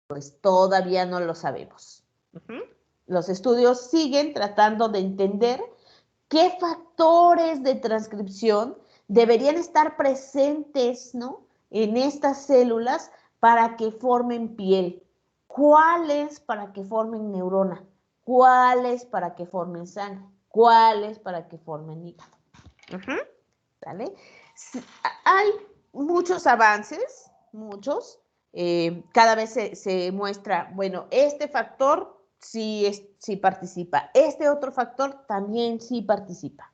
Pues todavía no lo sabemos. Los estudios siguen tratando de entender qué factores de transcripción deberían estar presentes, ¿no?, en estas células para que formen piel. ¿Cuáles para que formen neurona? ¿Cuáles para que formen sangre? ¿Cuáles para que formen hígado? ¿Vale? Hay muchos avances, muchos. Cada vez se muestra, bueno, este factor sí participa, este otro factor también sí participa.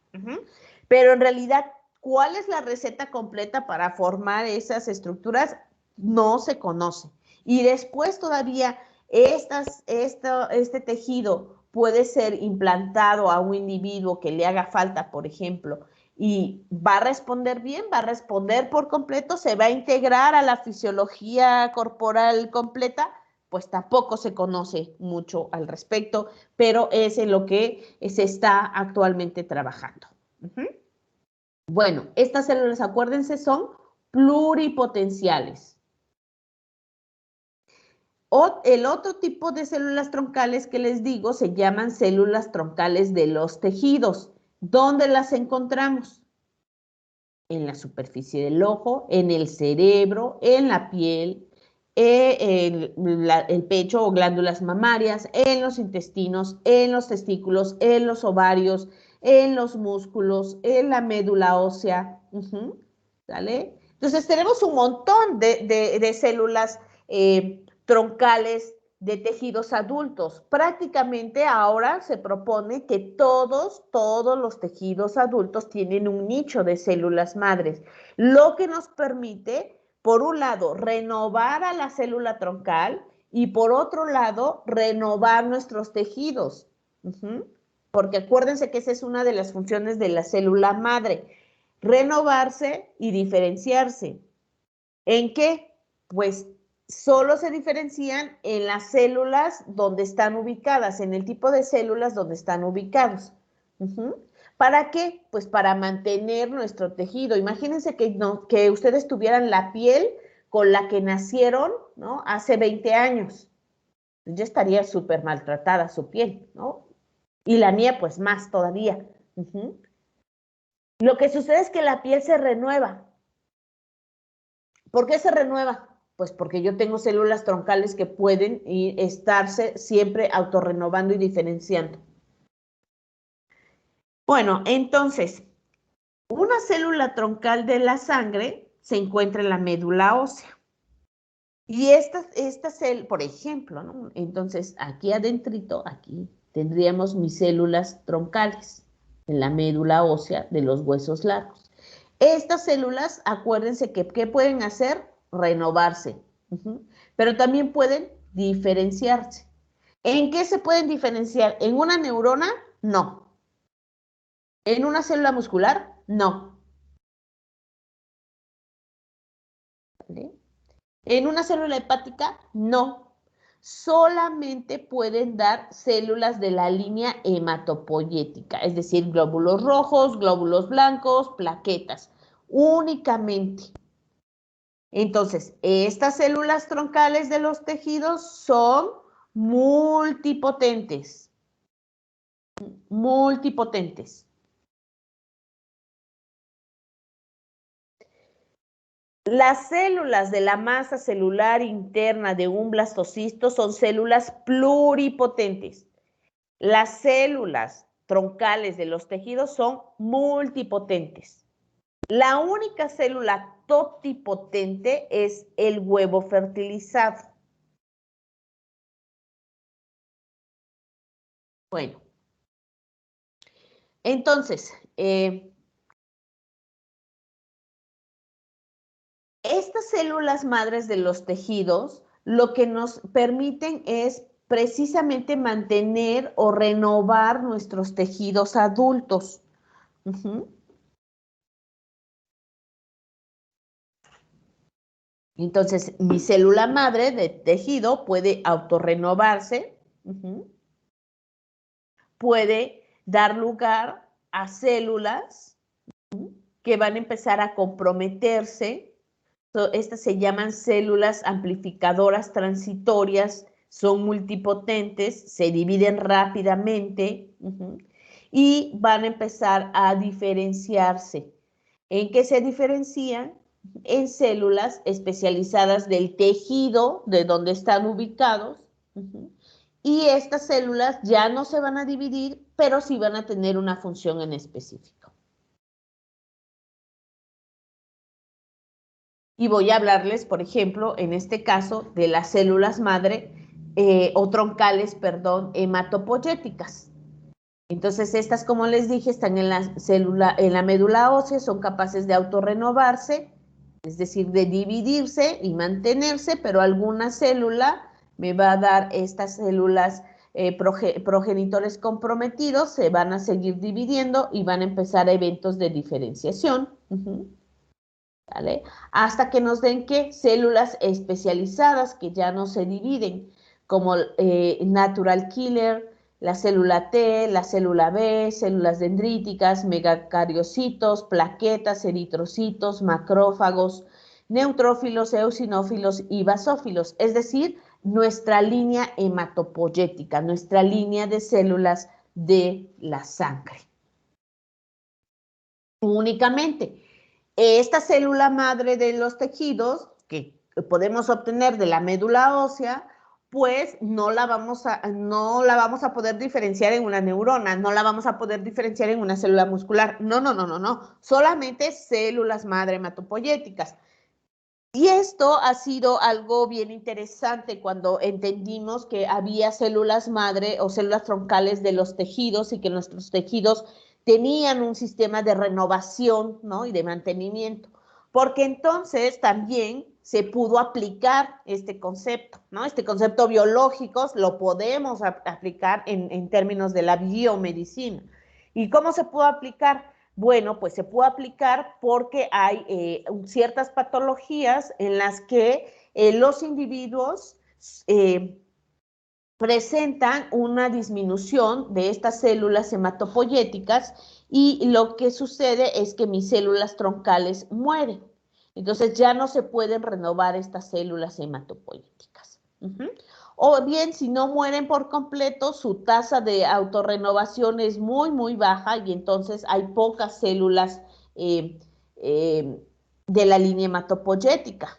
Pero en realidad, ¿cuál es la receta completa para formar esas estructuras? No se conoce. Y después todavía este tejido puede ser implantado a un individuo que le haga falta, por ejemplo, y va a responder bien, va a responder por completo, se va a integrar a la fisiología corporal completa, pues tampoco se conoce mucho al respecto, pero es en lo que se está actualmente trabajando. Bueno, estas células, acuérdense, son pluripotenciales. El otro tipo de células troncales que les digo se llaman células troncales de los tejidos. ¿Dónde las encontramos? En la superficie del ojo, en el cerebro, en la piel, en el pecho o glándulas mamarias, en los intestinos, en los testículos, en los ovarios, en los músculos, en la médula ósea. ¿Vale? Entonces tenemos un montón de células troncales de tejidos adultos. Prácticamente ahora se propone que todos los tejidos adultos tienen un nicho de células madres, lo que nos permite, por un lado, renovar a la célula troncal y por otro lado, renovar nuestros tejidos. Porque acuérdense que esa es una de las funciones de la célula madre, renovarse y diferenciarse. ¿En qué? Pues solo se diferencian en las células donde están ubicadas, en el tipo de células donde están ubicados. ¿Para qué? Pues para mantener nuestro tejido. Imagínense que ustedes tuvieran la piel con la que nacieron, ¿no?, hace 20 años. Ya estaría súper maltratada su piel, ¿no? Y la mía, pues más todavía. Lo que sucede es que la piel se renueva. ¿Por qué se renueva? Pues porque yo tengo células troncales que pueden estarse siempre autorrenovando y diferenciando. Bueno, entonces, una célula troncal de la sangre se encuentra en la médula ósea. Y esta célula, por ejemplo, ¿no? Entonces, aquí adentrito, aquí tendríamos mis células troncales en la médula ósea de los huesos largos. Estas células, acuérdense que ¿qué pueden hacer? renovarse, pero también pueden diferenciarse. ¿En qué se pueden diferenciar? ¿En una neurona? No. ¿En una célula muscular? No. ¿Vale? ¿En una célula hepática? No. Solamente pueden dar células de la línea hematopoyética, es decir, glóbulos rojos, glóbulos blancos, plaquetas, únicamente. Entonces, estas células troncales de los tejidos son multipotentes. Multipotentes. Las células de la masa celular interna de un blastocisto son células pluripotentes. Las células troncales de los tejidos son multipotentes. La única célula totipotente es el huevo fertilizado. Bueno, entonces, estas células madres de los tejidos lo que nos permiten es precisamente mantener o renovar nuestros tejidos adultos. Entonces, mi célula madre de tejido puede autorrenovarse, puede dar lugar a células que van a empezar a comprometerse. Estas se llaman células amplificadoras transitorias, son multipotentes, se dividen rápidamente y van a empezar a diferenciarse. ¿En qué se diferencian? En células especializadas del tejido de donde están ubicados. Y estas células ya no se van a dividir, pero sí van a tener una función en específico. Y voy a hablarles, por ejemplo, en este caso, de las células madre o troncales, perdón, hematopoyéticas. Entonces, estas, como les dije, están en la médula ósea, son capaces de autorrenovarse, es decir, de dividirse y mantenerse, pero alguna célula me va a dar estas células progenitores comprometidos, se van a seguir dividiendo y van a empezar eventos de diferenciación. ¿Vale? Hasta que nos den ¿qué? Células especializadas que ya no se dividen, como natural killer, la célula T, la célula B, células dendríticas, megacariocitos, plaquetas, eritrocitos, macrófagos, neutrófilos, eosinófilos y basófilos, es decir, nuestra línea hematopoyética, nuestra línea de células de la sangre. Únicamente. Esta célula madre de los tejidos que podemos obtener de la médula ósea, pues no la vamos a poder diferenciar en una neurona, no la vamos a poder diferenciar en una célula muscular. No. Solamente células madre hematopoyéticas. Y esto ha sido algo bien interesante cuando entendimos que había células madre o células troncales de los tejidos y que nuestros tejidos tenían un sistema de renovación, ¿no? Y de mantenimiento, porque entonces también se pudo aplicar este concepto, ¿no? Este concepto biológico lo podemos aplicar en términos de la biomedicina. ¿Y cómo se pudo aplicar? Bueno, pues se puede aplicar porque hay ciertas patologías en las que los individuos presentan una disminución de estas células hematopoyéticas y lo que sucede es que mis células troncales mueren. Entonces ya no se pueden renovar estas células hematopoyéticas. O bien, si no mueren por completo, su tasa de autorrenovación es muy baja y entonces hay pocas células de la línea hematopoyética.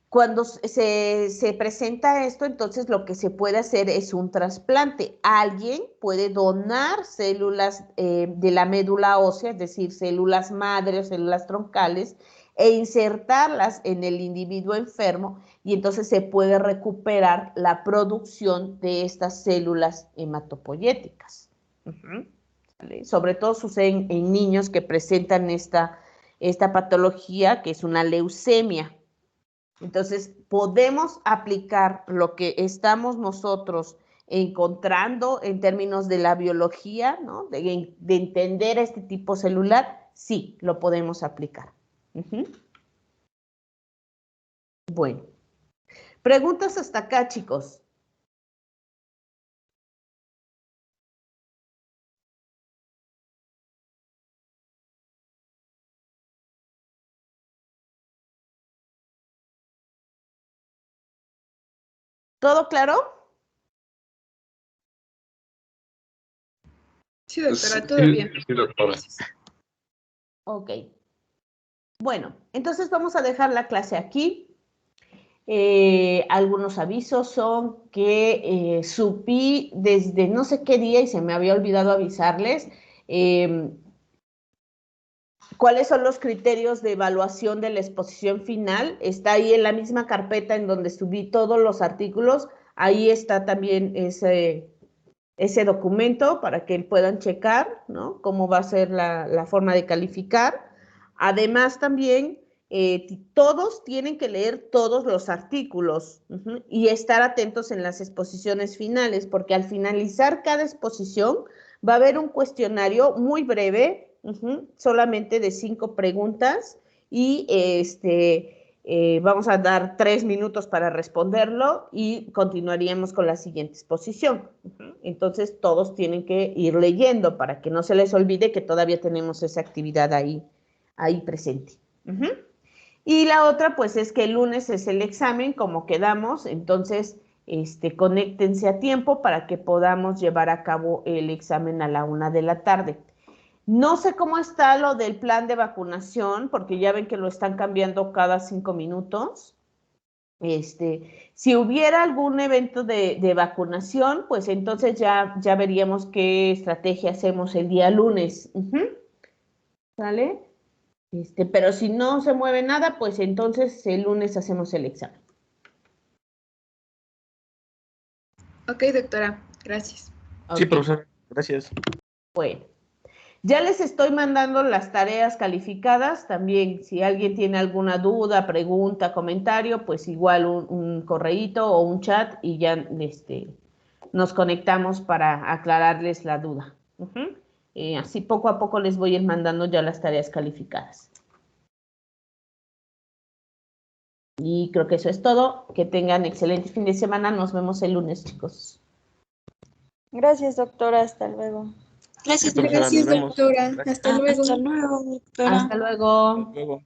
Cuando se presenta esto, entonces lo que se puede hacer es un trasplante. Alguien puede donar células de la médula ósea, es decir, células madre o células troncales, e insertarlas en el individuo enfermo y entonces se puede recuperar la producción de estas células hematopoyéticas. ¿Vale? Sobre todo sucede en niños que presentan esta patología, que es una leucemia. Entonces, podemos aplicar lo que estamos nosotros encontrando en términos de la biología, ¿no? De entender este tipo celular, sí, lo podemos aplicar. Bueno, preguntas hasta acá, chicos. ¿Todo claro? Sí, doctora, todo Sí, bien. sí, doctora. Ok. Bueno, entonces vamos a dejar la clase aquí. Algunos avisos son que supí desde no sé qué día y se me había olvidado avisarles cuáles son los criterios de evaluación de la exposición final. Está ahí en la misma carpeta en donde subí todos los artículos. Ahí está también ese documento para que puedan checar, ¿no? Cómo va a ser la forma de calificar. Además, también todos tienen que leer todos los artículos y estar atentos en las exposiciones finales, porque al finalizar cada exposición va a haber un cuestionario muy breve, solamente de 5 preguntas y vamos a dar 3 minutos para responderlo y continuaríamos con la siguiente exposición. Entonces, todos tienen que ir leyendo para que no se les olvide que todavía tenemos esa actividad ahí presente. Y la otra, pues, es que el lunes es el examen, como quedamos, entonces, conéctense a tiempo para que podamos llevar a cabo el examen a la 1 de la tarde. No sé cómo está lo del plan de vacunación, porque ya ven que lo están cambiando cada 5 minutos. Si hubiera algún evento de vacunación, pues entonces ya veríamos qué estrategia hacemos el día lunes. ¿Sale? Pero si no se mueve nada, pues entonces el lunes hacemos el examen. Ok, doctora, gracias. Sí, Ok, profesor, gracias. bueno. Ya les estoy mandando las tareas calificadas también. Si alguien tiene alguna duda, pregunta, comentario, pues igual un correíto o un chat y ya nos conectamos para aclararles la duda. Así poco a poco les voy a ir mandando ya las tareas calificadas. Y creo que eso es todo. Que tengan excelente fin de semana. Nos vemos el lunes, chicos. Gracias, doctora. Hasta luego. Sí, profesora, nos vemos. doctora. Gracias. Hasta luego. Hasta luego, doctora. Hasta luego. Hasta luego.